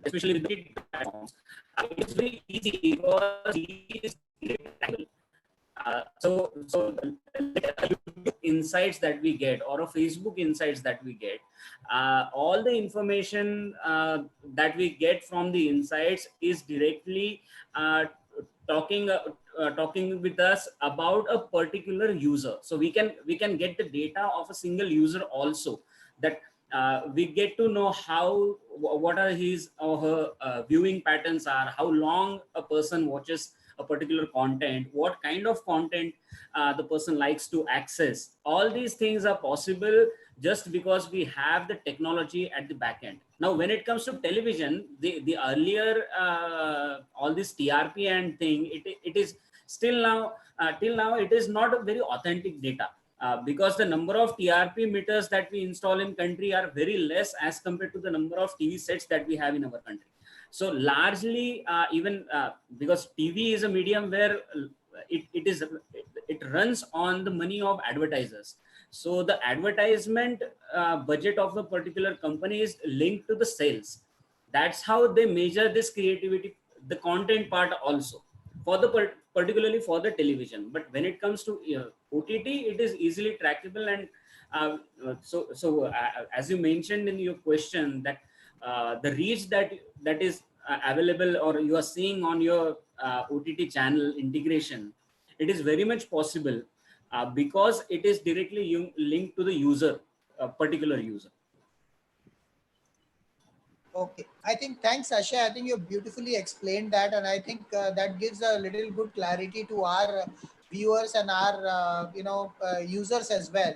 especially with the platforms, it's very easy because it is so YouTube insights that we get, or a Facebook insights that we get, all the information that we get from the insights is directly talking talking with us about a particular user. So we can get the data of a single user also, that we get to know how, what are his or her viewing patterns are, how long a person watches a particular content, what kind of content the person likes to access. All these things are possible just because we have the technology at the back end. Now, when it comes to television, the earlier all this TRP and thing, it is still now till now it is not a very authentic data. Because the number of TRP meters that we install in country are very less as compared to the number of TV sets that we have in our country. So largely, even because TV is a medium where it runs on the money of advertisers. So the advertisement budget of a particular company is linked to the sales. That's how they measure this creativity, the content part also, for the particularly for the television. But when it comes to OTT, it is easily trackable. And as you mentioned in your question, that the reach that is available, or you are seeing on your OTT channel integration, it is very much possible because it is directly linked to the user, particular user. Okay, I think thanks, Asha. I think you beautifully explained that, and I think that gives a little good clarity to our viewers and our users as well,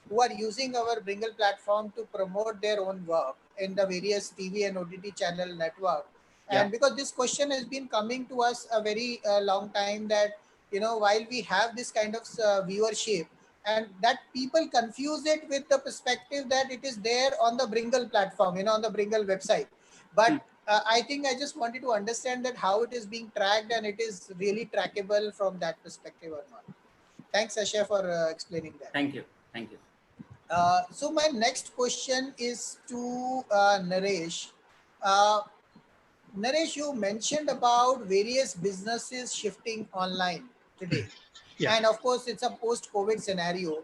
who are using our Bringle platform to promote their own work in the various TV and OTT channel network. And because this question has been coming to us a very long time, that while we have this kind of viewership, and that people confuse it with the perspective that it is there on the Bringle platform, on the Bringle website. But I think I just wanted to understand that how it is being tracked, and it is really trackable from that perspective or not. Thanks, Asha, for explaining that. Thank you. Thank you. So my next question is to Naresh. Naresh, you mentioned about various businesses shifting online today. Yeah. And of course, it's a post-COVID scenario.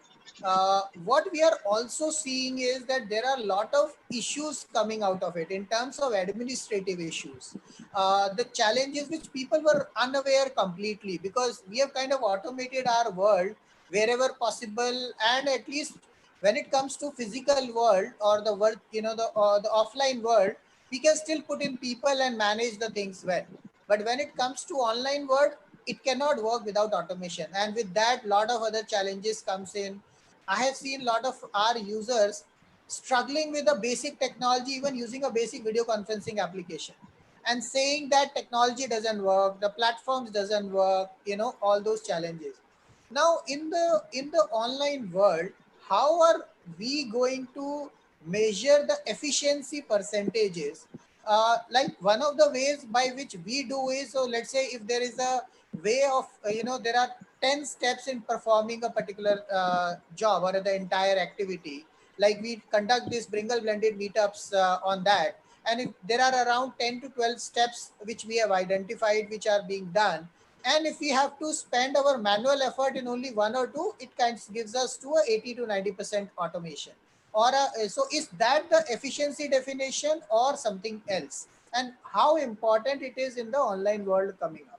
What we are also seeing is that there are a lot of issues coming out of it in terms of administrative issues. The challenges which people were unaware completely, because we have kind of automated our world wherever possible, and at least when it comes to physical world or the world, the offline world, we can still put in people and manage the things well. But when it comes to online world, it cannot work without automation, and with that lot of other challenges comes in. I have seen a lot of our users struggling with a basic technology, even using a basic video conferencing application, and saying that technology doesn't work, the platforms doesn't work, all those challenges. Now in the online world, how are we going to measure the efficiency percentages? Like one of the ways by which we do is, so let's say if there is a way of there are 10 steps in performing a particular job or the entire activity, like we conduct these Bringle blended meetups on that, and if there are around 10 to 12 steps which we have identified which are being done, and if we have to spend our manual effort in only one or two, it kind of gives us to a 80 to 90% automation. Or so is that the efficiency definition or something else? And how important it is in the online world coming up?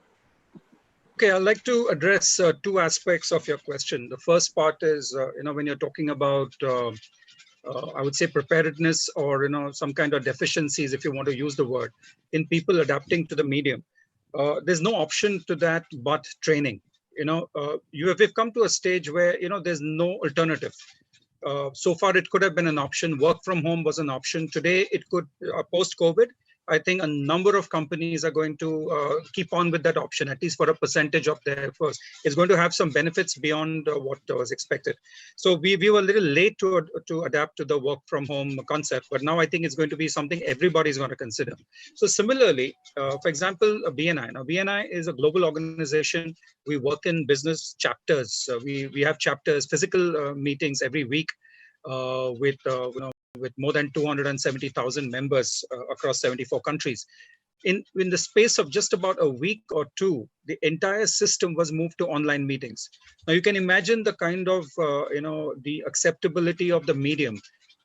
Okay, I'd like to address two aspects of your question. The first part is, when you're talking about, I would say preparedness, or, some kind of deficiencies, if you want to use the word, in people adapting to the medium. There's no option to that but training. We've come to a stage where, there's no alternative. So far, it could have been an option. Work from home was an option. Today, it could, post-COVID, I think a number of companies are going to keep on with that option, at least for a percentage of their efforts. It's going to have some benefits beyond what was expected. So we were a little late to adapt to the work from home concept, but now I think it's going to be something everybody's going to consider. So similarly, for example, BNI. Now, BNI is a global organization. We work in business chapters. We have chapters, physical meetings every week with more than 270,000 members across 74 countries. In the space of just about a week or two, the entire system was moved to online meetings. Now you can imagine the kind of, the acceptability of the medium,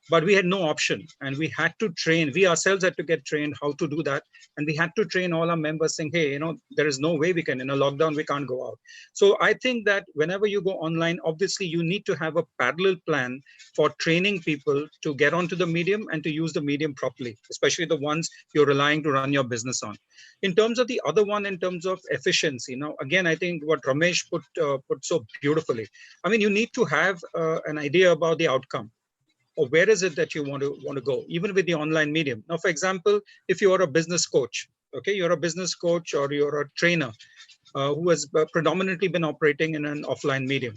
but we had no option, and we had to train, we ourselves had to get trained how to do that. And we had to train all our members saying, hey, there is no way we can, in a lockdown, we can't go out. So I think that whenever you go online, obviously you need to have a parallel plan for training people to get onto the medium and to use the medium properly, especially the ones you're relying to run your business on. In terms of the other one, in terms of efficiency, now again, I think what Ramesh put so beautifully, I mean, you need to have an idea about the outcome, or where is it that you want to go, even with the online medium. Now, for example, if you are a business coach, okay, you're a business coach or you're a trainer who has predominantly been operating in an offline medium,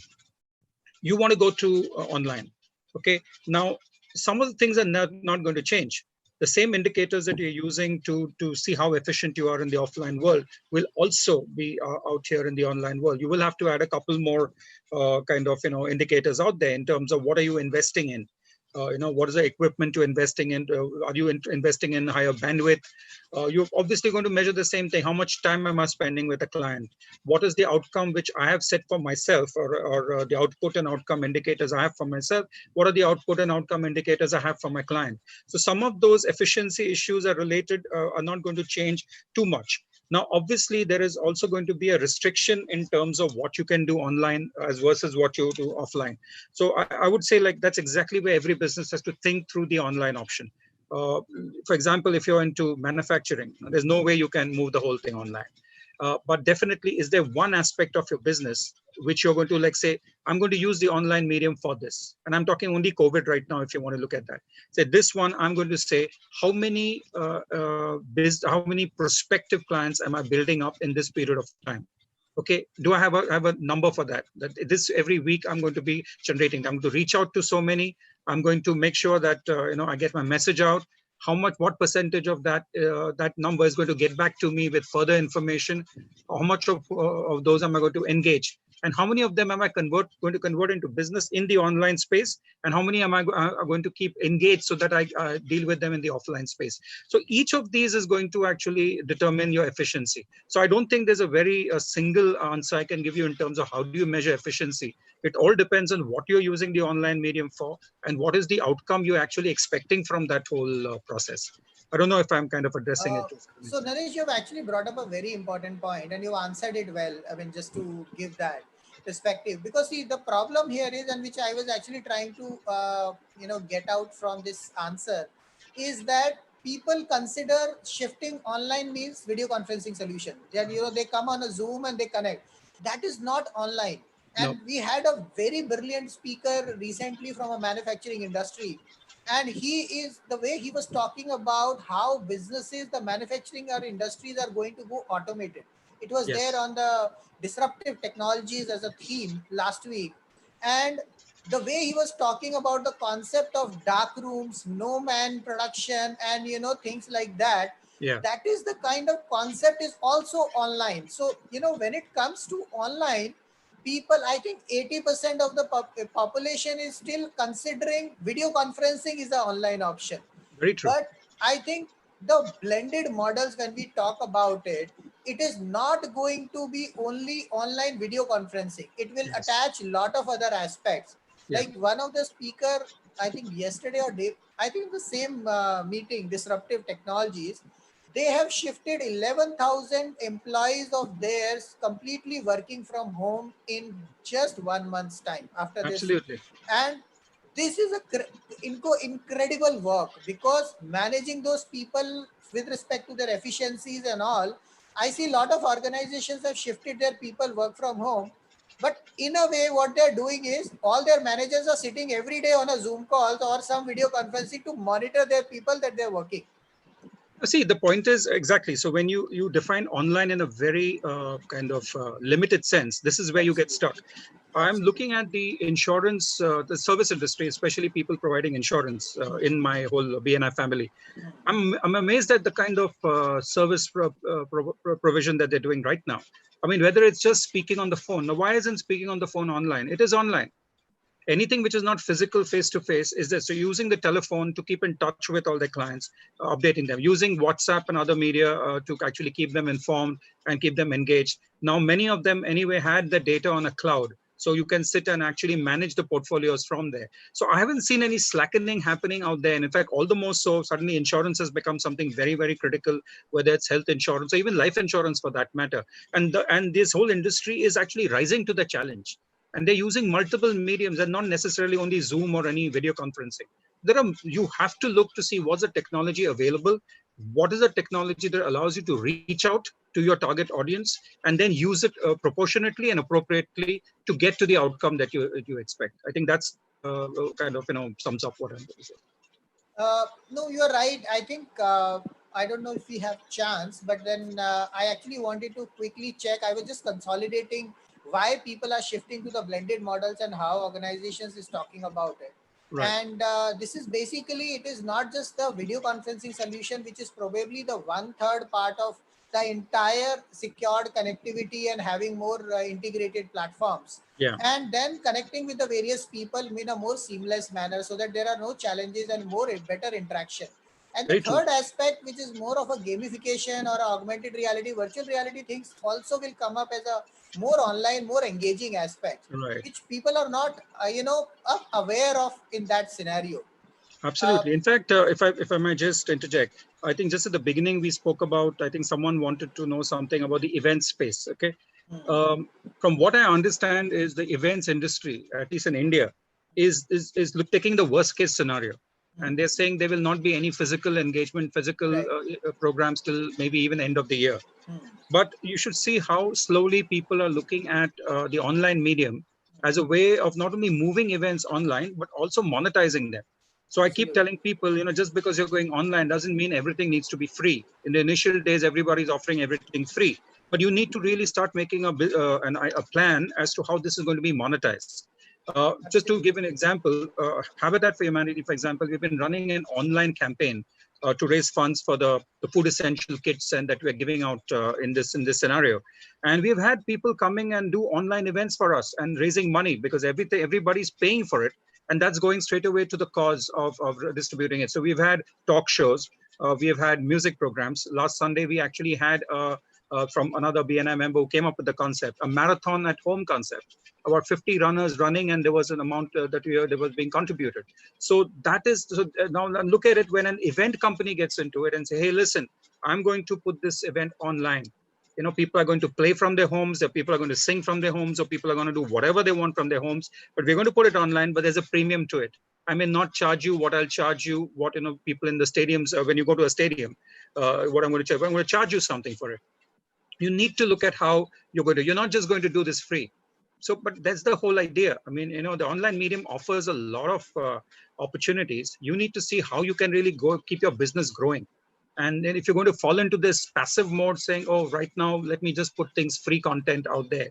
you want to go to online. Okay, now some of the things are not going to change. The same indicators that you're using to see how efficient you are in the offline world will also be out here in the online world. You will have to add a couple more kind of indicators out there in terms of what are you investing in. What is the equipment you're investing in? Are you investing in higher bandwidth? You're obviously going to measure the same thing. How much time am I spending with a client? What is the outcome which I have set for myself, or the output and outcome indicators I have for myself? What are the output and outcome indicators I have for my client? So some of those efficiency issues are related, are not going to change too much. Now, obviously, there is also going to be a restriction in terms of what you can do online as versus what you do offline. So I would say, like, that's exactly where every business has to think through the online option. For example, if you're into manufacturing, there's no way you can move the whole thing online. But definitely, is there one aspect of your business which you're going to, like, say, I'm going to use the online medium for this? And I'm talking only COVID right now, if you want to look at that. Say this one, I'm going to say, how many prospective clients am I building up in this period of time? Okay, do I have a number for that? That this every week I'm going to be generating. I'm going to reach out to so many. I'm going to make sure that I get my message out. What percentage of that number is going to get back to me with further information? How much of those am I going to engage? And how many of them am I going to convert into business in the online space? And how many am I going to keep engaged so that I deal with them in the offline space? So each of these is going to actually determine your efficiency. So I don't think there's a single answer I can give you in terms of how do you measure efficiency. It all depends on what you're using the online medium for and what is the outcome you're actually expecting from that whole process. I don't know if I'm kind of addressing it. So Naresh, you've actually brought up a very important point and you answered it well. I mean, just to give that perspective, because see, the problem here is, and which I was actually trying to get out from this answer, is that people consider shifting online means video conferencing solution. Then they come on a Zoom and they connect. That is not online. And we had a very brilliant speaker recently from a manufacturing industry, and the way he was talking about how businesses, the manufacturing or industries are going to go automated. It was there on the disruptive technologies as a theme last week. And the way he was talking about the concept of dark rooms, no man production, and things like that, that is the kind of concept is also online. So when it comes to online, people, I think 80% of the population is still considering video conferencing is an online option. Very true. But I think the blended models, when we talk about it, it is not going to be only online video conferencing. It will attach a lot of other aspects. Like one of the speaker, I think yesterday or day, I think the same meeting, disruptive technologies, they have shifted 11,000 employees of theirs completely working from home in just 1 month's time after Absolutely. this. And this is incredible work, because managing those people with respect to their efficiencies and all, I see a lot of organizations have shifted their people work from home. But in a way, what they're doing is all their managers are sitting every day on a Zoom call or some video conferencing to monitor their people that they're working. See, the point is exactly. So when you define online in a very limited sense, this is where you get stuck. I'm looking at the insurance, the service industry, especially people providing insurance in my whole BNI family. I'm amazed at the kind of service provision that they're doing right now. I mean, whether it's just speaking on the phone. Now, why isn't speaking on the phone online? It is online. Anything which is not physical face to face is there. So using the telephone to keep in touch with all their clients, updating them, using WhatsApp and other media to actually keep them informed and keep them engaged. Now, many of them anyway had the data on a cloud. So you can sit and actually manage the portfolios from there. So I haven't seen any slackening happening out there. And in fact, all the more so, suddenly insurance has become something very, very critical, whether it's health insurance or even life insurance for that matter. And this whole industry is actually rising to the challenge. And they're using multiple mediums and not necessarily only Zoom or any video conferencing. You have to look to see what's the technology available, what is the technology that allows you to reach out to your target audience, and then use it proportionately and appropriately to get to the outcome that you expect. I think that's sums up what I'm going to say. No, you're right. I think I don't know if we have chance, but then I actually wanted to quickly check. I was just consolidating why people are shifting to the blended models and how organizations is talking about it. Right. And this is basically, it is not just the video conferencing solution, which is probably the 1/3 part of the entire secured connectivity and having more integrated platforms. Yeah. And then connecting with the various people in a more seamless manner so that there are no challenges and better interaction. And the Very true. third aspect, which is more of a gamification or a augmented reality, virtual reality things also will come up as a more online, more engaging aspect, Right. which people are not, aware of in that scenario. Absolutely. In fact, if I might just interject, I think just at the beginning we spoke about, I think someone wanted to know something about the event space. Okay. From what I understand is the events industry, at least in India, is taking the worst case scenario. And they're saying there will not be any physical engagement, physical programs till maybe even end of the year. But you should see how slowly people are looking at the online medium as a way of not only moving events online, but also monetizing them. So I keep telling people, just because you're going online doesn't mean everything needs to be free. In the initial days, everybody's offering everything free, but you need to really start making a plan as to how this is going to be monetized. Just to give an example, Habitat for Humanity, for example, we've been running an online campaign to raise funds for the food essential kits and that we're giving out in this scenario. And we've had people coming and do online events for us and raising money because everybody's paying for it. And that's going straight away to the cause of distributing it. So we've had talk shows, we have had music programs. Last Sunday, we actually had from another BNI member who came up with the concept, a marathon at home concept, about 50 runners running, and there was an amount that was being contributed. So that is, now look at it when an event company gets into it and say, hey, listen, I'm going to put this event online. People are going to play from their homes, or people are going to sing from their homes, or people are going to do whatever they want from their homes, but we're going to put it online, but there's a premium to it. I may not charge you what I'll charge you, what, people in the stadiums, when you go to a stadium, what I'm going to charge you something for it. You need to look at how you're not just going to do this free. So, but that's the whole idea. I mean, the online medium offers a lot of opportunities. You need to see how you can really keep your business growing. And then if you're going to fall into this passive mode saying, oh, right now, let me just put things free content out there.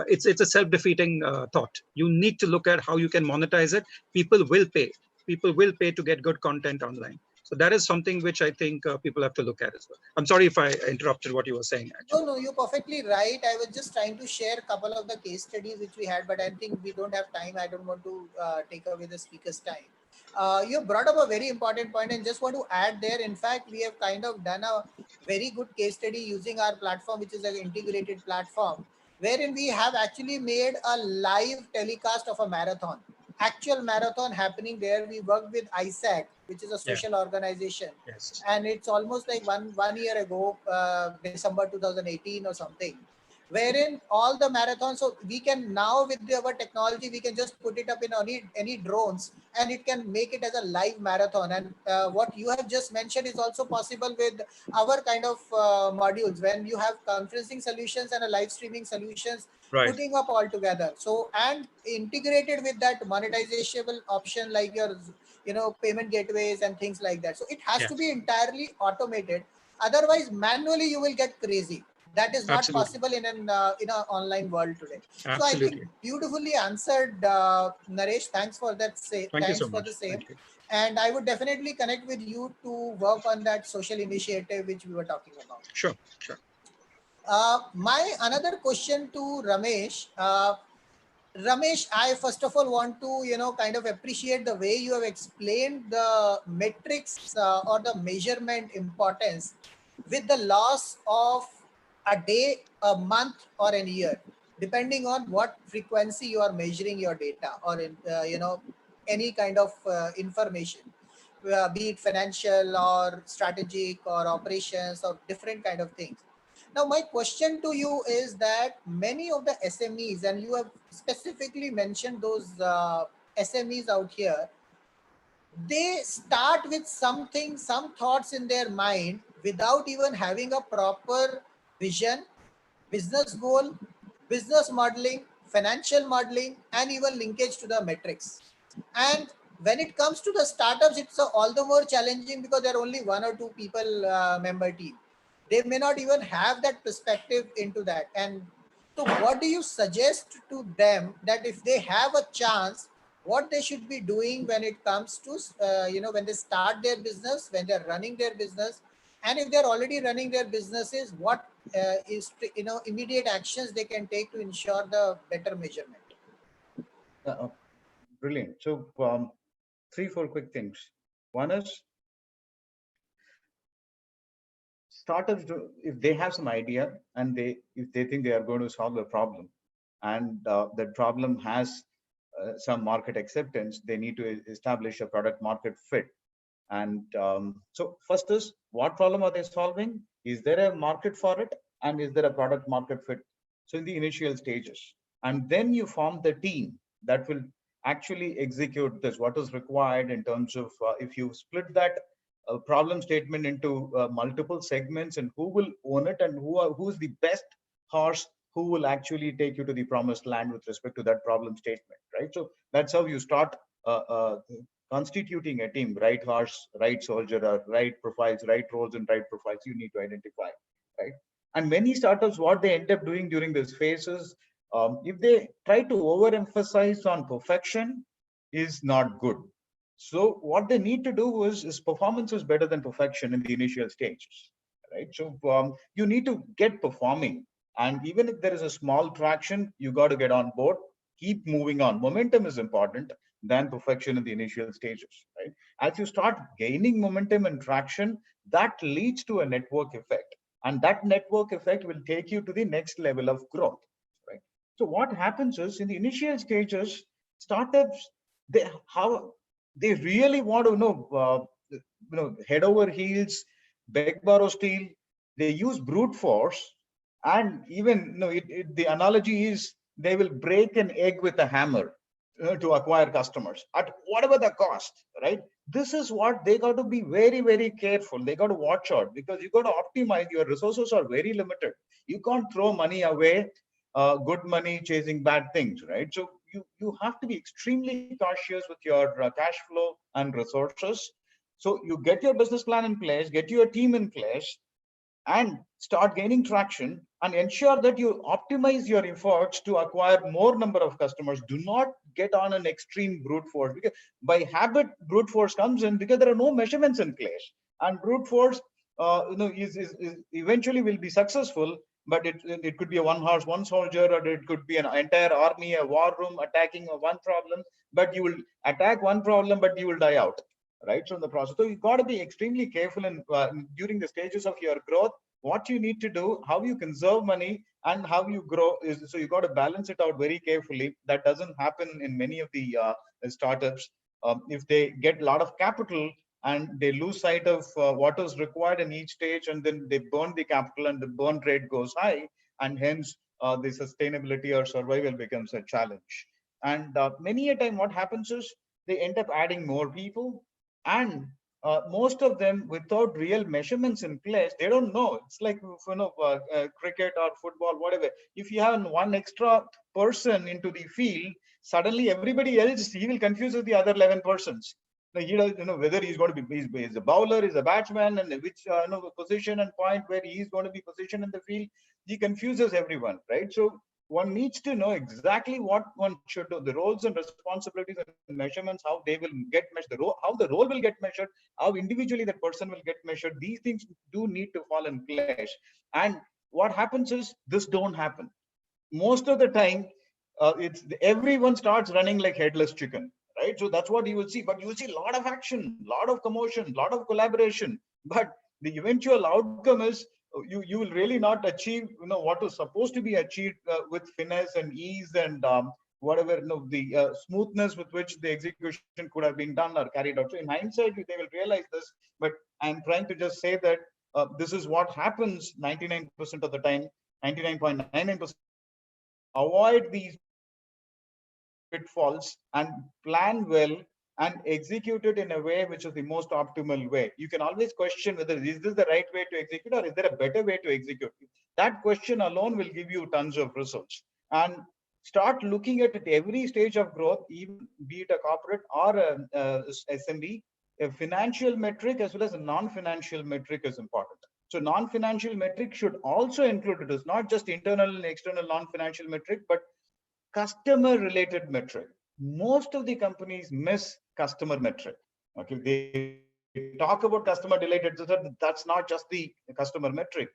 It's a self-defeating thought. You need to look at how you can monetize it. People will pay. People will pay to get good content online. So that is something which I think people have to look at as well. I'm sorry if I interrupted what you were saying. Actually. No, you're perfectly right. I was just trying to share a couple of the case studies which we had, but I think we don't have time. I don't want to take away the speaker's time. You brought up a very important point and just want to add there. In fact, we have kind of done a very good case study using our platform, which is an integrated platform, wherein we have actually made a live telecast of a marathon. Actual marathon happening there. We worked with ISAC, which is a social organization. Yes. And it's almost like one year ago, December 2018 or something, wherein all the marathons, so we can now with our technology, we can just put it up in any drones and it can make it as a live marathon. And what you have just mentioned is also possible with our kind of modules when you have conferencing solutions and a live streaming solutions, putting up all together. So, and integrated with that monetizable option like your payment gateways and things like that. So it has to Yes. be entirely automated. Otherwise, manually you will get crazy. That is not Absolutely. possible in an online world today. So I think Absolutely. beautifully answered, Naresh. Thanks for that. Thank you Thanks so for the much. same. Thank you. And I would definitely connect with you to work on that social initiative which we were talking about. Sure, sure. My another question to Ramesh. Ramesh, I first of all want to, kind of appreciate the way you have explained the metrics or the measurement importance with the loss of a day, a month, or a year, depending on what frequency you are measuring your data or any kind of information, be it financial or strategic or operations or different kind of things. Now, my question to you is that many of the SMEs, and you have specifically mentioned those SMEs out here, they start with something, some thoughts in their mind without even having a proper vision, business goal, business modeling, financial modeling, and even linkage to the metrics. And when it comes to the startups, it's all the more challenging because there are only one or two people member team. They may not even have that perspective into that. And so what do you suggest to them that if they have a chance, what they should be doing when it comes to, when they start their business, when they're running their business, and if they're already running their businesses, what is, immediate actions they can take to ensure the better measurement? Brilliant. So 3-4 quick things. One is, startups if they have some idea and if they think they are going to solve a problem, and that problem has some market acceptance, they need to establish a product market fit. And so first is, what problem are they solving? Is there a market for it? And is there a product market fit? So in the initial stages, and then you form the team that will actually execute this, what is required in terms of if you split that problem statement into multiple segments, and who will own it, and who's the best horse who will actually take you to the promised land with respect to that problem statement, right? So that's how you start constituting a team. Right horse, right soldier, or right profiles, right roles and right profiles you need to identify, right? And many startups, what they end up doing during this phase is, if they try to overemphasize on perfection, is not good. So what they need to do is performance is better than perfection in the initial stages, right? So you need to get performing, and even if there is a small traction, you got to get on board, keep moving on. Momentum is important than perfection in the initial stages, right? As you start gaining momentum and traction, that leads to a network effect, and that network effect will take you to the next level of growth, right? So what happens is, in the initial stages, startups, they really want to head over heels, beg, borrow, steal. They use brute force, and even the analogy is, they will break an egg with a hammer to acquire customers at whatever the cost, right? This is what they got to be very, very careful. They got to watch out, because you got to optimize. Your resources are very limited. You can't throw money away, good money chasing bad things, right? So you have to be extremely cautious with your cash flow and resources. So you get your business plan in place, get your team in place, and start gaining traction, and ensure that you optimize your efforts to acquire more number of customers. Do not get on an extreme brute force, because by habit brute force comes in, because there are no measurements in place. And brute force is eventually will be successful, but it could be a one horse one soldier, or it could be an entire army, a war room attacking one problem. But you will attack one problem, but you will die out, right? So in the process, so you got to be extremely careful in during the stages of your growth, what you need to do, how you conserve money, and how you grow. Is so you got to balance it out very carefully. That doesn't happen in many of the startups. If they get a lot of capital and they lose sight of what is required in each stage, and then they burn the capital, and the burn rate goes high, and hence the sustainability or survival becomes a challenge. And many a time what happens is, they end up adding more people, and most of them, without real measurements in place, they don't know. It's like cricket or football, whatever. If you have one extra person into the field, suddenly everybody else, he will confuse with the other 11 persons. He does, whether he's going to be he's a bowler, he's a batsman, and which position and point where he's going to be positioned in the field. He confuses everyone, right? So one needs to know exactly what one should do, the roles and responsibilities and measurements, how they will get measured, how the role will get measured, how individually that person will get measured. These things do need to fall in place. And what happens is this don't happen. Most of the time, it's everyone starts running like headless chicken, right? So that's what you will see. But you will see a lot of action, a lot of commotion, a lot of collaboration. But the eventual outcome is you will really not achieve what is supposed to be achieved with finesse and ease and whatever the smoothness with which the execution could have been done or carried out. So in hindsight, they will realize this. But I'm trying to just say that this is what happens 99% of the time, 99.99%. Avoid these pitfalls and plan well and execute it in a way which is the most optimal way. You can always question whether is this the right way to execute or is there a better way to execute. That question alone will give you tons of results. And start looking at every stage of growth, even be it a corporate or a SMB. A financial metric as well as a non-financial metric is important. So non-financial metric should also include it. It's not just internal and external non-financial metric, but customer related metric. Most of the companies miss customer metric. Okay, they talk about customer related, that's not just the customer metric.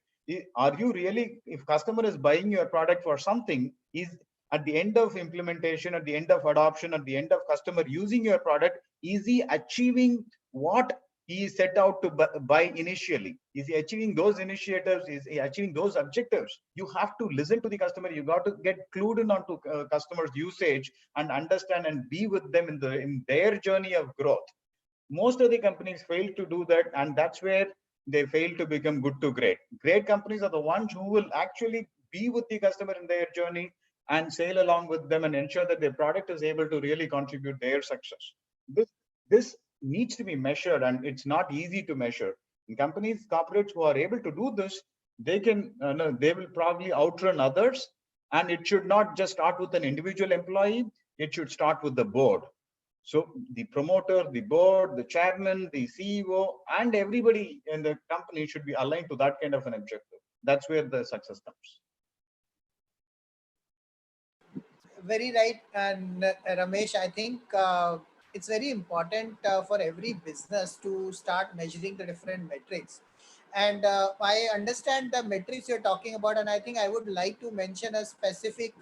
Are you really, if customer is buying your product for something, is at the end of implementation, at the end of adoption, at the end of customer using your product, is he achieving what he set out to buy initially? Is he achieving those initiatives? Is he achieving those objectives? You have to listen to the customer. You got to get clued in onto customers' usage and understand and be with them in their journey of growth. Most of the companies fail to do that, and that's where they fail to become good to great. Great companies are the ones who will actually be with the customer in their journey and sail along with them and ensure that their product is able to really contribute their success. This needs to be measured, and it's not easy to measure. In companies, corporates who are able to do this, they will probably outrun others. And it should not just start with an individual employee, it should start with the board. So the promoter, the board, the chairman, the CEO, and everybody in the company should be aligned to that kind of an objective. That's where the success comes. Very right. And Ramesh, I think it's very important for every business to start measuring the different metrics. And I understand the metrics you're talking about, and I think I would like to mention a specific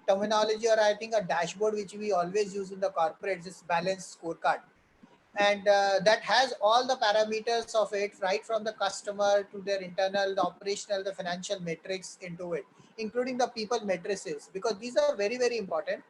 terminology, or I think a dashboard which we always use in the corporates, is balanced scorecard. And that has all the parameters of it, right from the customer to their internal, the operational, the financial metrics into it, including the people matrices, because these are very, very important.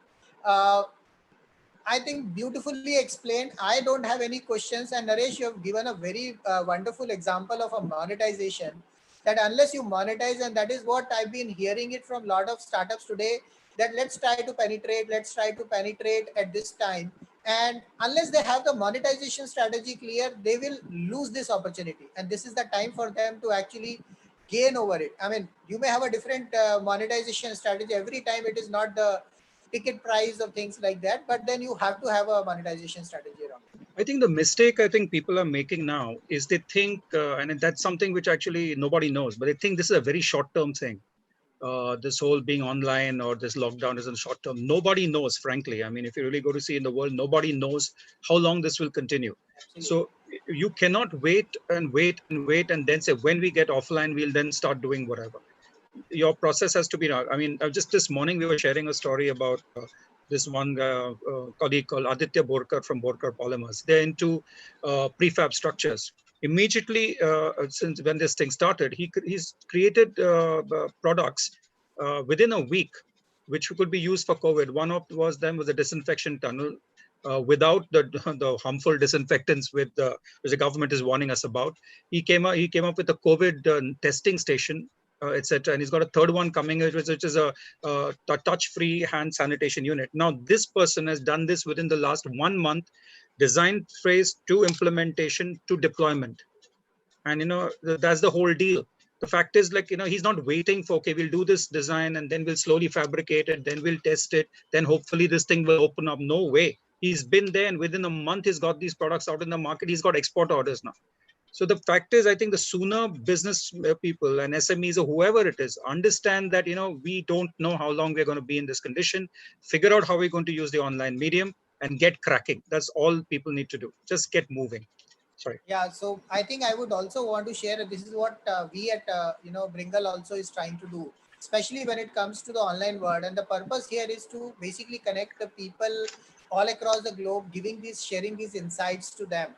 I think beautifully explained. I don't have any questions. And Naresh, you have given a very wonderful example of a monetization, that unless you monetize, and that is what I've been hearing it from a lot of startups today, that let's try to penetrate at this time. And unless they have the monetization strategy clear, they will lose this opportunity. And this is the time for them to actually gain over it. I mean, you may have a different monetization strategy every time. It is not the ticket price or things like that, but then you have to have a monetization strategy around it. I think the mistake I think people are making now is they think, and that's something which actually nobody knows, but they think this is a very short-term thing. This whole being online or this lockdown is in short term. Nobody knows, frankly. I mean, if you really go to see in the world, nobody knows how long this will continue. So you cannot wait and then say, when we get offline, we'll then start doing whatever. Your process has to be, I mean, just this morning, we were sharing a story about this one colleague called Aditya Borkar from Borkar Polymers. They're into prefab structures. Immediately, since when this thing started, he's created products within a week, which could be used for COVID. One of was a disinfection tunnel without the harmful disinfectants which the government is warning us about. He came up with a COVID testing station, etc. And he's got a third one coming, which is a touch-free hand sanitation unit. Now, this person has done this within the last 1 month, design phase to implementation to deployment. And, that's the whole deal. The fact is, he's not waiting for, okay, we'll do this design and then we'll slowly fabricate it, then we'll test it, then hopefully this thing will open up. No way. He's been there, and within a month, he's got these products out in the market. He's got export orders now. So the fact is, I think the sooner business people and SMEs or whoever it is understand that, we don't know how long we're going to be in this condition, figure out how we're going to use the online medium and get cracking. That's all people need to do. Just get moving. Sorry. Yeah, so I think I would also want to share, this is what we at Bringle also is trying to do, especially when it comes to the online world. And the purpose here is to basically connect the people all across the globe, sharing these insights to them,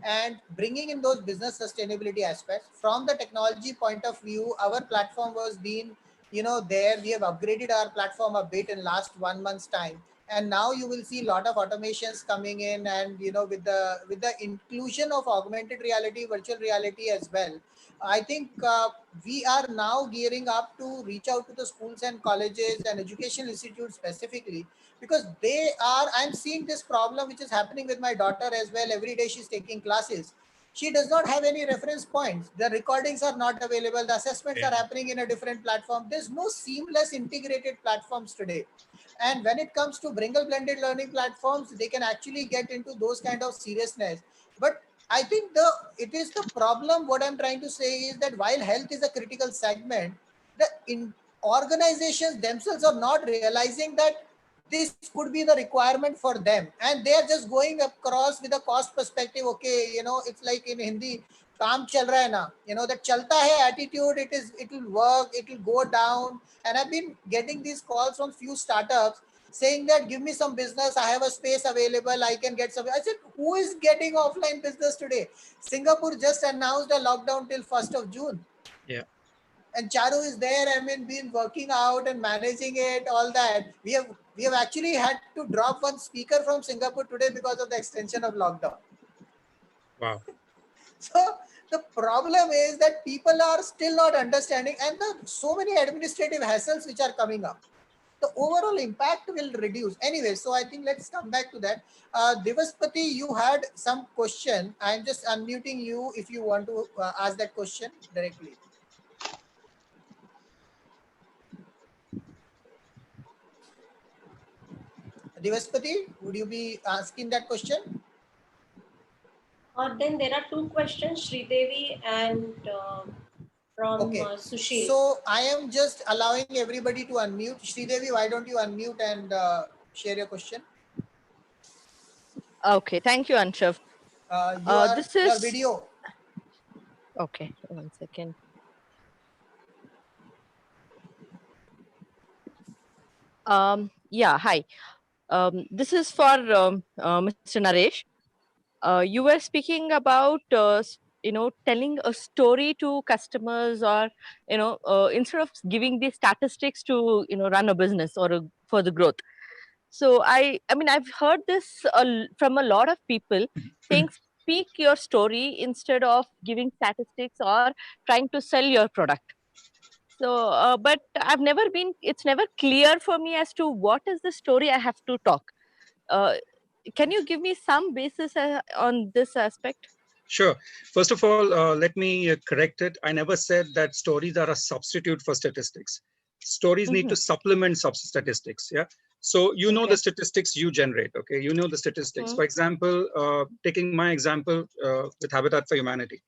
and bringing in those business sustainability aspects. From the technology point of view, our platform was being, there. We have upgraded our platform a bit in last 1 month's time, and now you will see a lot of automations coming in, and with the inclusion of augmented reality, virtual reality as well. I think we are now gearing up to reach out to the schools and colleges and educational institutes specifically, because I'm seeing this problem which is happening with my daughter as well. Every day she's taking classes, she does not have any reference points, the recordings are not available, the assessments are happening in a different platform. There's no seamless integrated platforms today. And when it comes to Bringle blended learning platforms, they can actually get into those kind of seriousness. But I think it is the problem. What I'm trying to say is that while health is a critical segment, organizations themselves are not realizing that this could be the requirement for them, and they are just going across with a cost perspective. Okay, it's like in Hindi, काम चल रहा है ना, that chalta hai attitude, it will work, it will go down. And I've been getting these calls from few startups saying that give me some business, I have a space available, I can get some. I said, who is getting offline business today? Singapore just announced a lockdown till 1st of June. Yeah. And Charu is there, been working out and managing it, all that. We have actually had to drop one speaker from Singapore today because of the extension of lockdown. Wow. So the problem is that people are still not understanding, and so many administrative hassles which are coming up. The overall impact will reduce. Anyway, so I think let's come back to that. Devaspati, you had some question. I'm just unmuting you if you want to ask that question directly. Devaspati, would you be asking that question? Then there are two questions, Sridevi and from Sushil. So I am just allowing everybody to unmute. Sridevi, why don't you unmute and share your question? Okay, thank you, Anshav. Your video. Okay, 1 second. Yeah, hi. This is for Mr. Naresh. You were speaking about telling a story to customers, or instead of giving the statistics to run a business or for the growth. So I mean, I've heard this from a lot of people saying, speak your story instead of giving statistics or trying to sell your product. So, but it's never clear for me as to what is the story I have to talk. Can you give me some basis on this aspect? Sure. First of all, let me correct it. I never said that stories are a substitute for statistics. Stories need to supplement statistics. Yeah. So the statistics you generate. Okay. The statistics. For example, taking my example with Habitat for Humanity.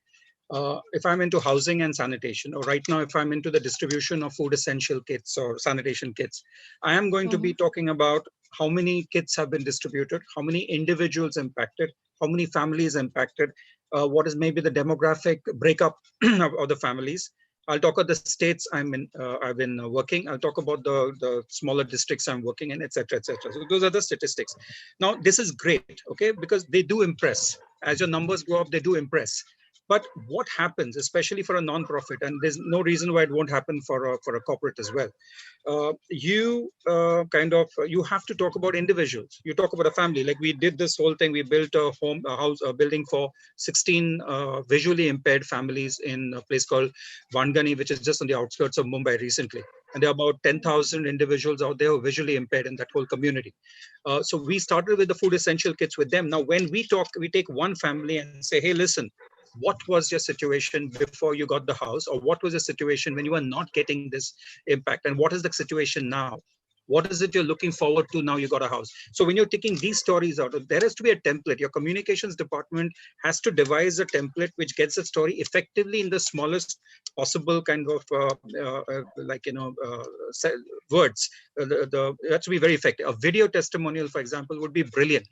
If I'm into housing and sanitation, or right now, if I'm into the distribution of food essential kits or sanitation kits, I am going to be talking about how many kits have been distributed, how many individuals impacted, how many families impacted, what is maybe the demographic breakup of the families. I'll talk about the states I've been working. I'll talk about the smaller districts I'm working in, etc., etc. So those are the statistics. Now, this is great, okay, because they do impress. As your numbers go up, they do impress. But what happens, especially for a non-profit, and there's no reason why it won't happen for a corporate as well. You have to talk about individuals. You talk about a family. Like we did this whole thing. We built a building for 16 visually impaired families in a place called Vangani, which is just on the outskirts of Mumbai recently. And there are about 10,000 individuals out there who are visually impaired in that whole community. So we started with the food essential kits with them. Now, when we talk, we take one family and say, hey, listen, what was your situation before you got the house, or what was the situation when you were not getting this impact, and what is the situation now? What is it you're looking forward to now you got a house? So when you're taking these stories out, there has to be a template. Your communications department has to devise a template which gets a story effectively in the smallest possible kind of words. It has to be very effective. A video testimonial, for example, would be brilliant.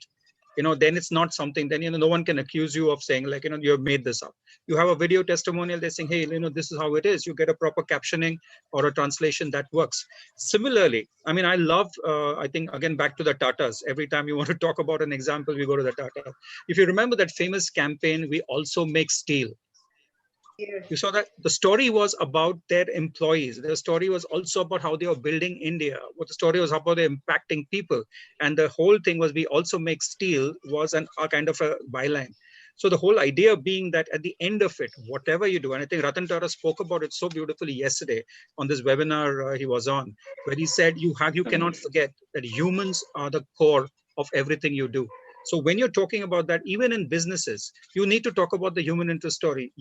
Then it's not something, then, no one can accuse you of saying like, you have made this up. You have a video testimonial, they're saying, hey, this is how it is. You get a proper captioning or a translation that works. Similarly, I mean, I love, I think, again, back to the Tatas. Every time you want to talk about an example, we go to the Tata. If you remember that famous campaign, We Also Make Steel. You saw that the story was about their employees. The story was also about how they were building India. What the story was about they're impacting people. And the whole thing was We Also Make Steel was a kind of a byline. So the whole idea being that at the end of it, whatever you do, and I think Ratan Tata spoke about it so beautifully yesterday on this webinar he was on, where he said you cannot forget that humans are the core of everything you do. So when you're talking about that, even in businesses, you need to talk about the human interest story.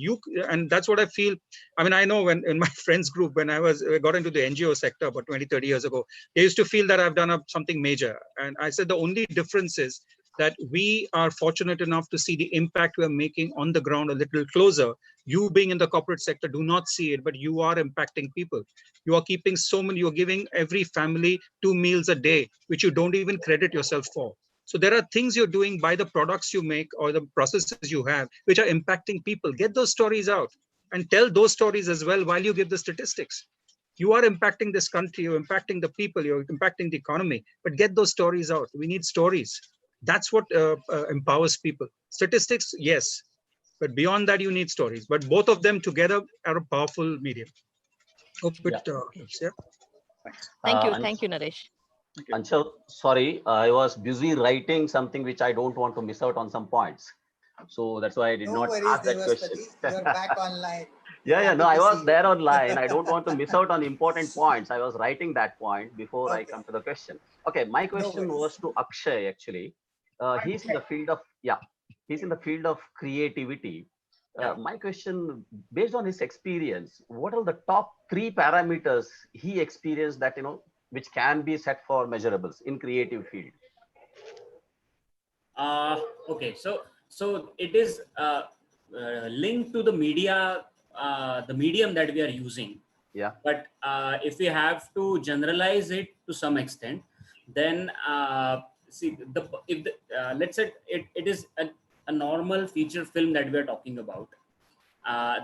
And that's what I feel. I mean, I know when in my friends group, when I got into the NGO sector about 20, 30 years ago, they used to feel that I've done something major. And I said the only difference is that we are fortunate enough to see the impact we're making on the ground a little closer. You being in the corporate sector do not see it, but you are impacting people. You are keeping you're giving every family 2 meals a day, which you don't even credit yourself for. So there are things you're doing by the products you make or the processes you have, which are impacting people. Get those stories out and tell those stories as well while you give the statistics. You are impacting this country, you're impacting the people, you're impacting the economy, but get those stories out. We need stories. That's what empowers people. Statistics, yes, but beyond that, you need stories. But both of them together are a powerful medium. Hope it helps. Yeah. Thank you, Naresh. Anshul, sorry, I was busy writing something which I don't want to miss out on some points. So that's why I did not ask that question. You're back online. No, I was there online. I don't want to miss out on important points. I was writing that point before I come to the question. Okay, my question was to Akshay actually. He's in the field of creativity. My question, based on his experience, what are the top 3 parameters he experienced that which can be set for measurables in creative field? Okay, so it is linked to the media, the medium that we are using. Yeah. But if we have to generalize it to some extent, then let's say it is a normal feature film that we are talking about.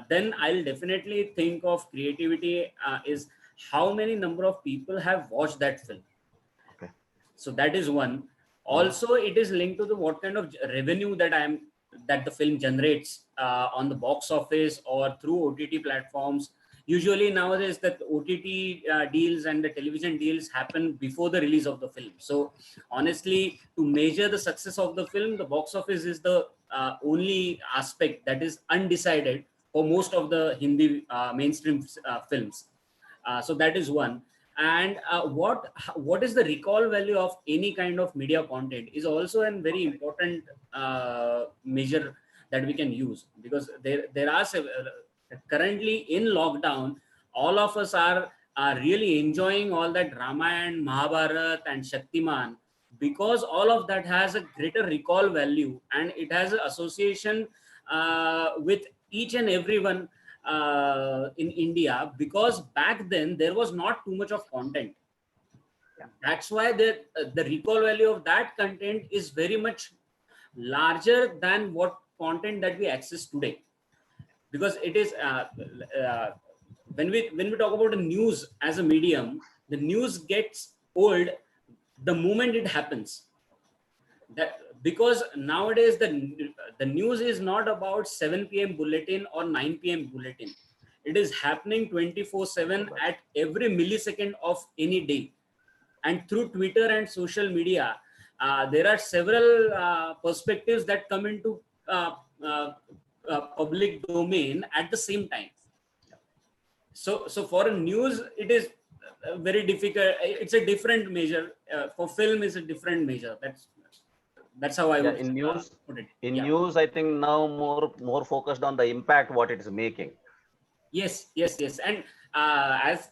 Then I'll definitely think of creativity is how many number of people have watched that film. Okay. So that is one. Also, it is linked to the what kind of revenue that the film generates on the box office or through OTT platforms. Usually nowadays that OTT deals and the television deals happen before the release of the film. So honestly, to measure the success of the film, the box office is the only aspect that is undecided for most of the Hindi mainstream films. So that is one. And what is the recall value of any kind of media content is also a very important measure that we can use, because there are currently in lockdown, all of us are really enjoying all that Ramayana, Mahabharata and Shaktiman, because all of that has a greater recall value and it has an association with each and everyone in India, because back then there was not too much of content. That's why the recall value of that content is very much larger than what content that we access today. Because it is when we talk about the news as a medium, the news gets old the moment it happens. That because nowadays the news is not about 7 p.m. bulletin or 9 p.m. bulletin. It is happening 24/7 at every millisecond of any day. And through Twitter and social media, there are several perspectives that come into public domain at the same time. So for a news, it is very difficult. It's a different measure. For film, is a different measure. That's how I would in news. Put it. In news, I think now more focused on the impact what it is making. Yes. And as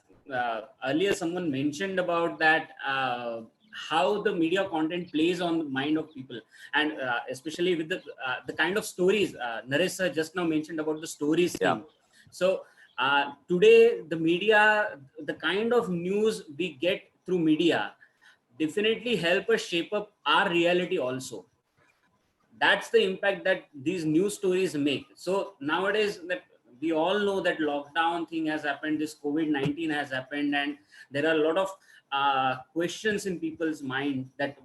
earlier someone mentioned about that, how the media content plays on the mind of people, and especially with the kind of stories Naresh sir just now mentioned about the stories Yeah. thing. So today the media, the kind of news we get through media definitely help us shape up our reality also. That's the impact that these news stories make. So nowadays, that we all know that lockdown thing has happened, this COVID-19 has happened, and there are a lot of questions in people's mind that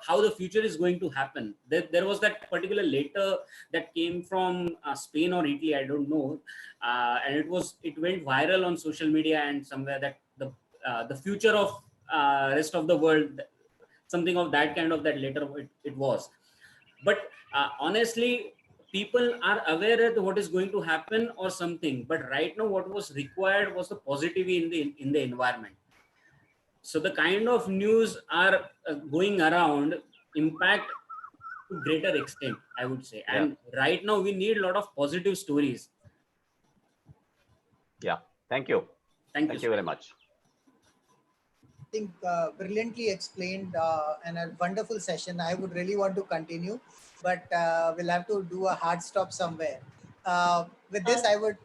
how the future is going to happen. There was that particular letter that came from Spain or Italy, I don't know, and it went viral on social media and somewhere, that the future of rest of the world, something of that kind of that letter it was. But honestly, people are aware of what is going to happen or something, but right now what was required was the positivity in the environment. So the kind of news are going around impact to greater extent, I would say. Yeah. And right now we need a lot of positive stories. Yeah. Thank you. Thank Thank you you very much. I think brilliantly explained and a wonderful session. I would really want to continue, but we'll have to do a hard stop somewhere. With this, I would.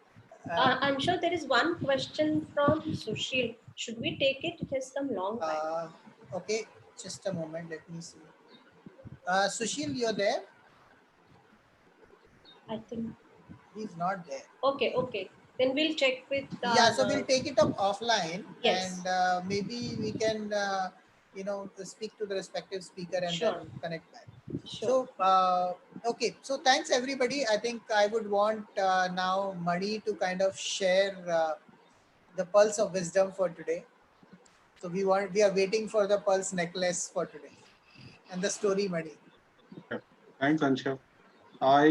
I'm sure there is one question from Sushil. Should we take it? It has come long time. Okay, just a moment. Let me see. Sushil, you're there? I think. He's not there. Okay, okay. Then we'll check with. Yeah, so we'll take it up offline, Yes. and maybe we can, speak to the respective speaker and Sure. then connect back. Sure. So, okay. So thanks everybody. I think I would want now Mani to kind of share the pulse of wisdom for today. So we are waiting for the pulse necklace for today and the story, Mani. Thanks, Ansha. I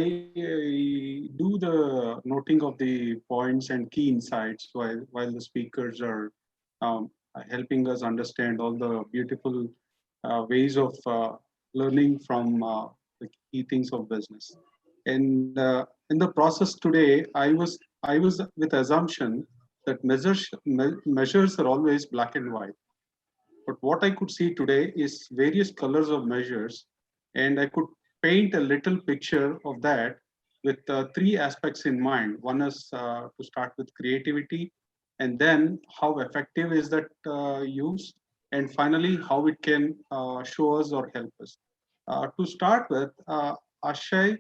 do the noting of the points and key insights while the speakers are helping us understand all the beautiful ways of learning from the key things of business. And in the process today, I was with assumption that measures are always black and white. But what I could see today is various colors of measures, and I could paint a little picture of that with three aspects in mind. One is to start with creativity, and then how effective is that use, and finally how it can show us or help us. To start with, Ashay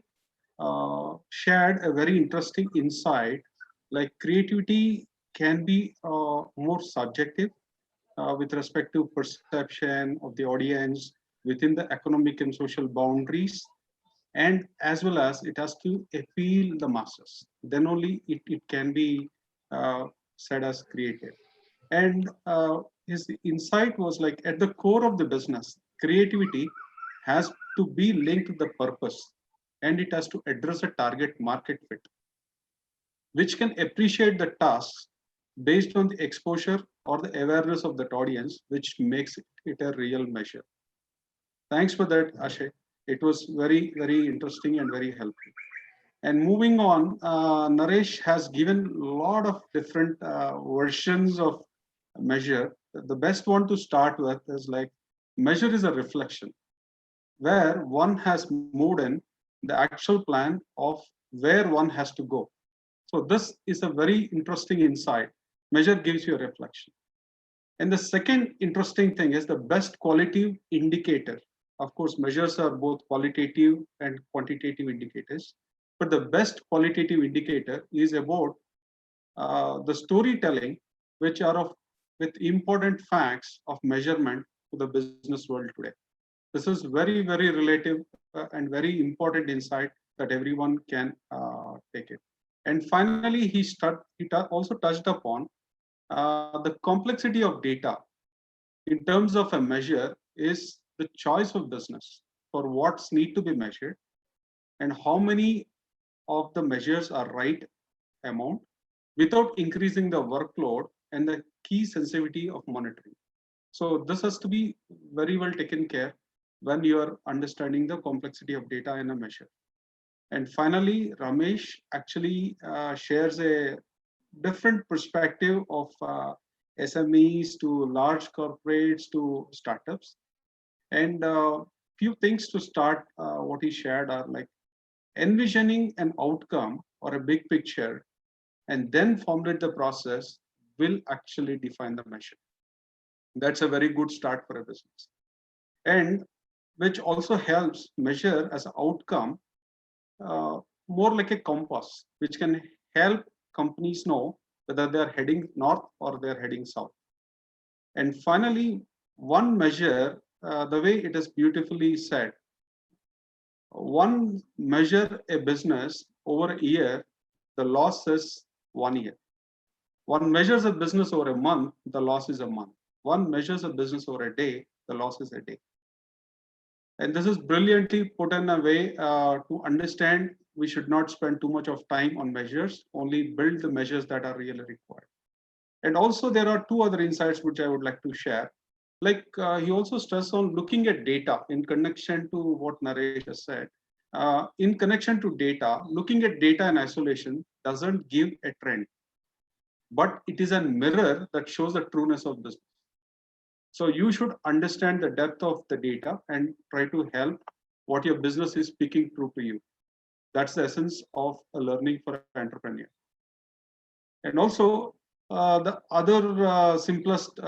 shared a very interesting insight, like creativity can be more subjective with respect to perception of the audience within the economic and social boundaries, and as well as it has to appeal the masses. Then only it can be said as creative. And his insight was like, at the core of the business, creativity has to be linked to the purpose, and it has to address a target market fit, which can appreciate the tasks based on the exposure or the awareness of that audience, which makes it a real measure. Thanks for that, Ashay. It was very, very interesting and very helpful. And moving on, Naresh has given a lot of different versions of measure. The best one to start with is like, measure is a reflection, where one has moved in the actual plan of where one has to go. So this is a very interesting insight. Measure gives you a reflection. And the second interesting thing is the best qualitative indicator. Of course, measures are both qualitative and quantitative indicators, but the best qualitative indicator is about the storytelling, which are with important facts of measurement to the business world today. This is very, very relative and very important insight that everyone can take it. And finally, he also touched upon the complexity of data in terms of a measure is the choice of business for what's need to be measured and how many of the measures are right amount without increasing the workload and the key sensitivity of monitoring. So this has to be very well taken care when you are understanding the complexity of data in a measure. And finally, Ramesh actually shares a different perspective of SMEs to large corporates to startups. And few things to start what he shared are like envisioning an outcome or a big picture and then formulate the process will actually define the measure. That's a very good start for a business. And which also helps measure as an outcome more like a compass, which can help companies know whether they're heading north or they're heading south. And finally, one measure, the way it is beautifully said, one measure a business over a year, the loss is 1 year. One measures a business over a month, the loss is a month. One measures a business over a day, the loss is a day. And this is brilliantly put in a way to understand we should not spend too much of time on measures, only build the measures that are really required. And also there are two other insights which I would like to share. Like he also stressed on looking at data in connection to what Naresh has said. In connection to data, looking at data in isolation doesn't give a trend, but it is a mirror that shows the trueness of business. So you should understand the depth of the data and try to help what your business is speaking true to you. That's the essence of a learning for an entrepreneur. And also the other simplest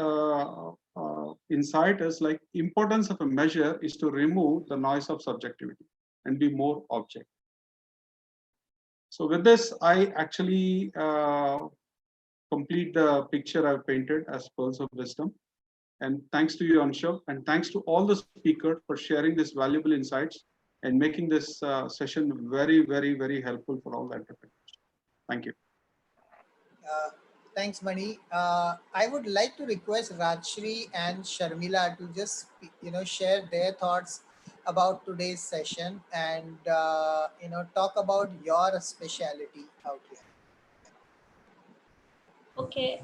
insight is like importance of a measure is to remove the noise of subjectivity and be more objective. So with this, I actually complete the picture I've painted as pearls of wisdom. And thanks to you, Anshav, and thanks to all the speakers for sharing these valuable insights and making this session very, very, very helpful for all the entrepreneurs. Thank you. Thanks, Mani. I would like to request Rajshri and Sharmila to just share their thoughts about today's session and talk about your specialty out here. Okay.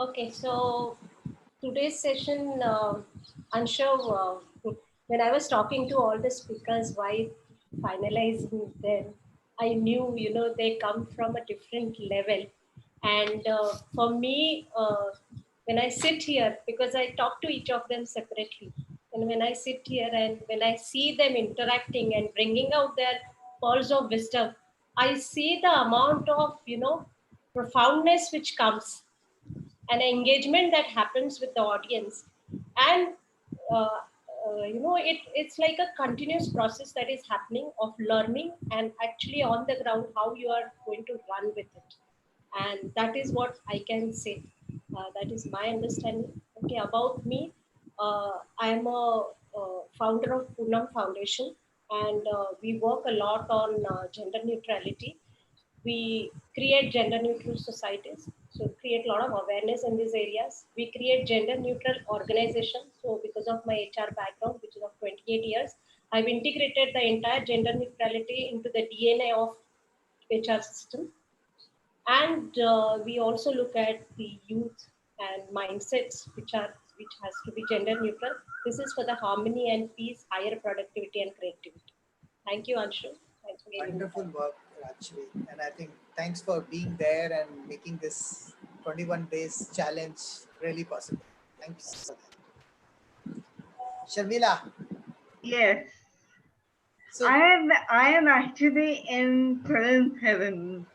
Okay. So today's session, I'm sure when I was talking to all the speakers while finalizing them, I knew, they come from a different level. And for me, when I sit here, because I talk to each of them separately, and when I sit here and when I see them interacting and bringing out their pearls of wisdom, I see the amount of, profoundness which comes and engagement that happens with the audience. And it's like a continuous process that is happening of learning and actually on the ground how you are going to run with it. And that is what I can say. That is my understanding. Okay, about me, I am a founder of Poonam Foundation, and we work a lot on gender neutrality. We create gender neutral societies, so create a lot of awareness in these areas. We create gender neutral organizations. So because of my HR background, which is of 28 years, I've integrated the entire gender neutrality into the DNA of HR system. And we also look at the youth and mindsets which has to be gender neutral. This is for the harmony and peace, higher productivity and creativity. Thank you, Anshu. Thanks for giving Wonderful work, Rajshri. And I think thanks for being there and making this 21 days challenge really possible. Thanks for that. Sharmila. Yes. So I am actually in film heaven.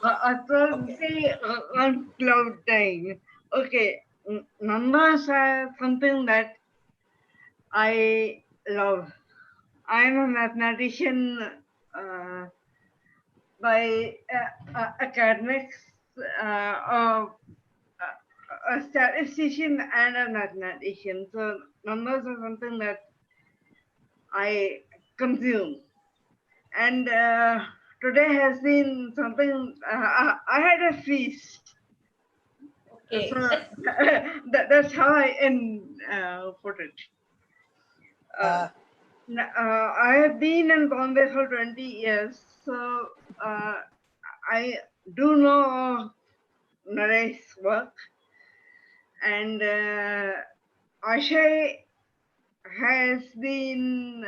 Probably on cloud nine. Okay, numbers are something that I love. I'm a mathematician by academics, a statistician and a mathematician. So numbers are something that I consume. And today has been something, I had a feast. Okay. So that's how I put it. I have been in Bombay for 20 years, so I do know Naresh's work. And Akshay has been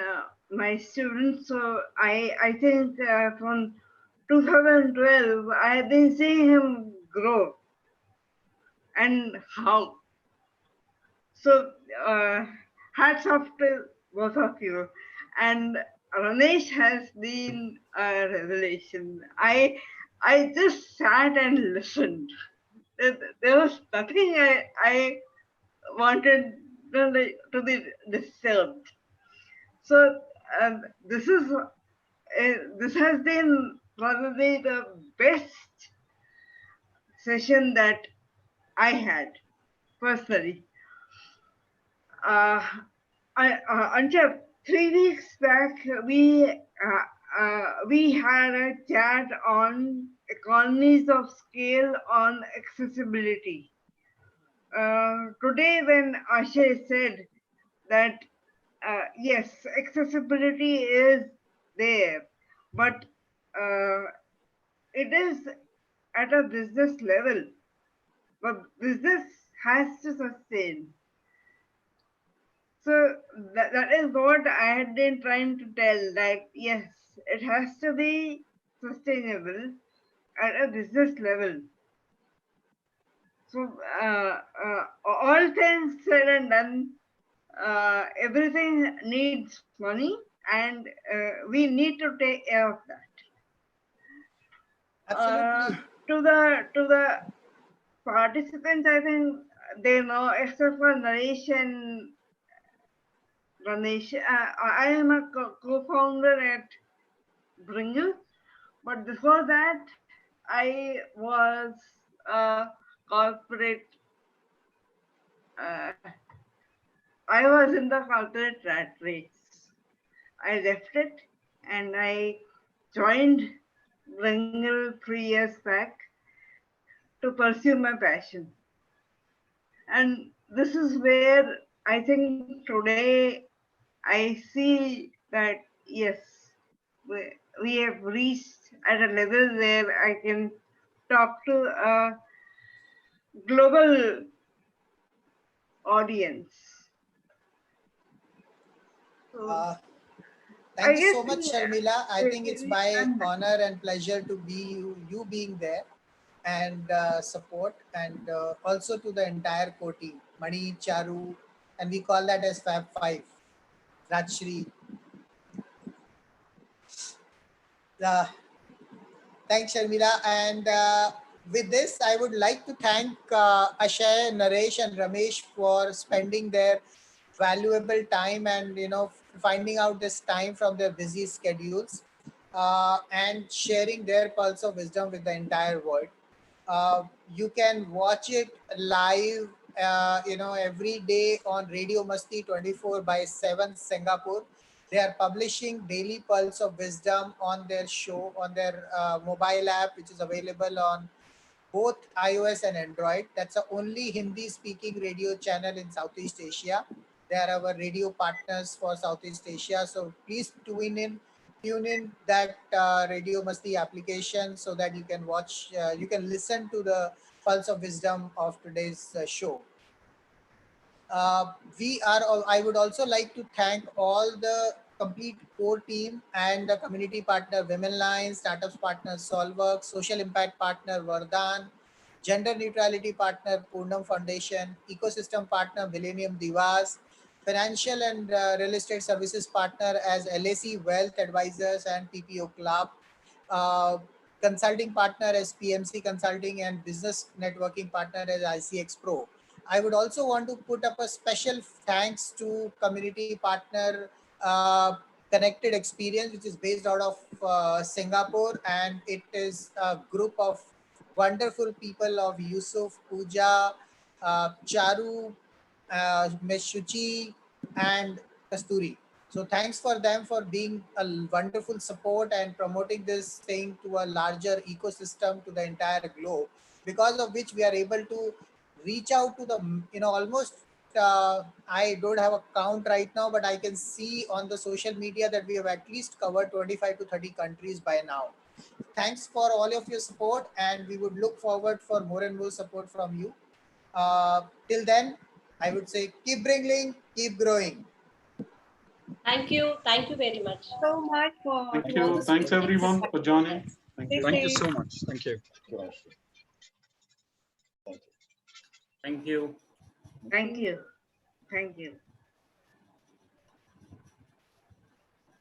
my student, so I think from 2012, I have been seeing him grow. and how. So hats off to both of you. And Ramesh has been a revelation. I just sat and listened. There was nothing I wanted to be disturbed. So this is this has been probably the best session that I had personally. Ansha, 3 weeks back, we had a chat on economies of scale on accessibility. Today, when Ashay said that yes, accessibility is there, but it is at a business level. But business has to sustain. So that is what I had been trying to tell. Like, yes, it has to be sustainable at a business level. So all things said and done, everything needs money, and we need to take care of that. Absolutely. To the participants, I think they know, except for Naresh and Ramesh. I am a co-founder at Bringle, but before that, I was a corporate. Uh, I was in the corporate rat race. I left it and I joined Bringle 3 years back to pursue my passion. And this is where I think today I see that yes, we have reached at a level where I can talk to a global audience. So, Thank you so much, Sharmila. I think it's my honor and pleasure to be you being there and support, and also to the entire core team, Mani, Charu, and we call that as Fab 5, Rajshri. Thanks, Sharmila. And with this, I would like to thank Ashay, Naresh, and Ramesh for spending their valuable time and finding out this time from their busy schedules and sharing their pulse of wisdom with the entire world. You can watch it live, every day on Radio Masti 24/7 Singapore. They are publishing daily pulse of wisdom on their show, on their mobile app, which is available on both iOS and Android. That's the only Hindi speaking radio channel in Southeast Asia. They are our radio partners for Southeast Asia. So please tune in that Radio Masti application so that you can watch, you can listen to the pulse of wisdom of today's show. I would also like to thank all the complete core team and the community partner Women Line, startups partner Solwork, social impact partner Vardhan, gender neutrality partner Purnam Foundation, ecosystem partner Millennium Divas, financial and real estate services partner as LAC Wealth Advisors and PPO Club, uh, consulting partner as PMC Consulting, and business networking partner as ICX Pro. I would also want to put up a special thanks to community partner Connected Experience, which is based out of Singapore, and it is a group of wonderful people of Yusuf, Pooja, Charu, Ms. Shuchi, and Kasturi. So thanks for them for being a wonderful support and promoting this thing to a larger ecosystem to the entire globe, because of which we are able to reach out to the almost I don't have a count right now, but I can see on the social media that we have at least covered 25 to 30 countries by now. Thanks for all of your support, and we would look forward for more and more support from you. Till then, I would say keep bringing, keep growing. Thank you very much. So much for Thank you. Thanks everyone for joining. Thank you so much. Thank you. Thank you. Thank you. Thank you. Thank you.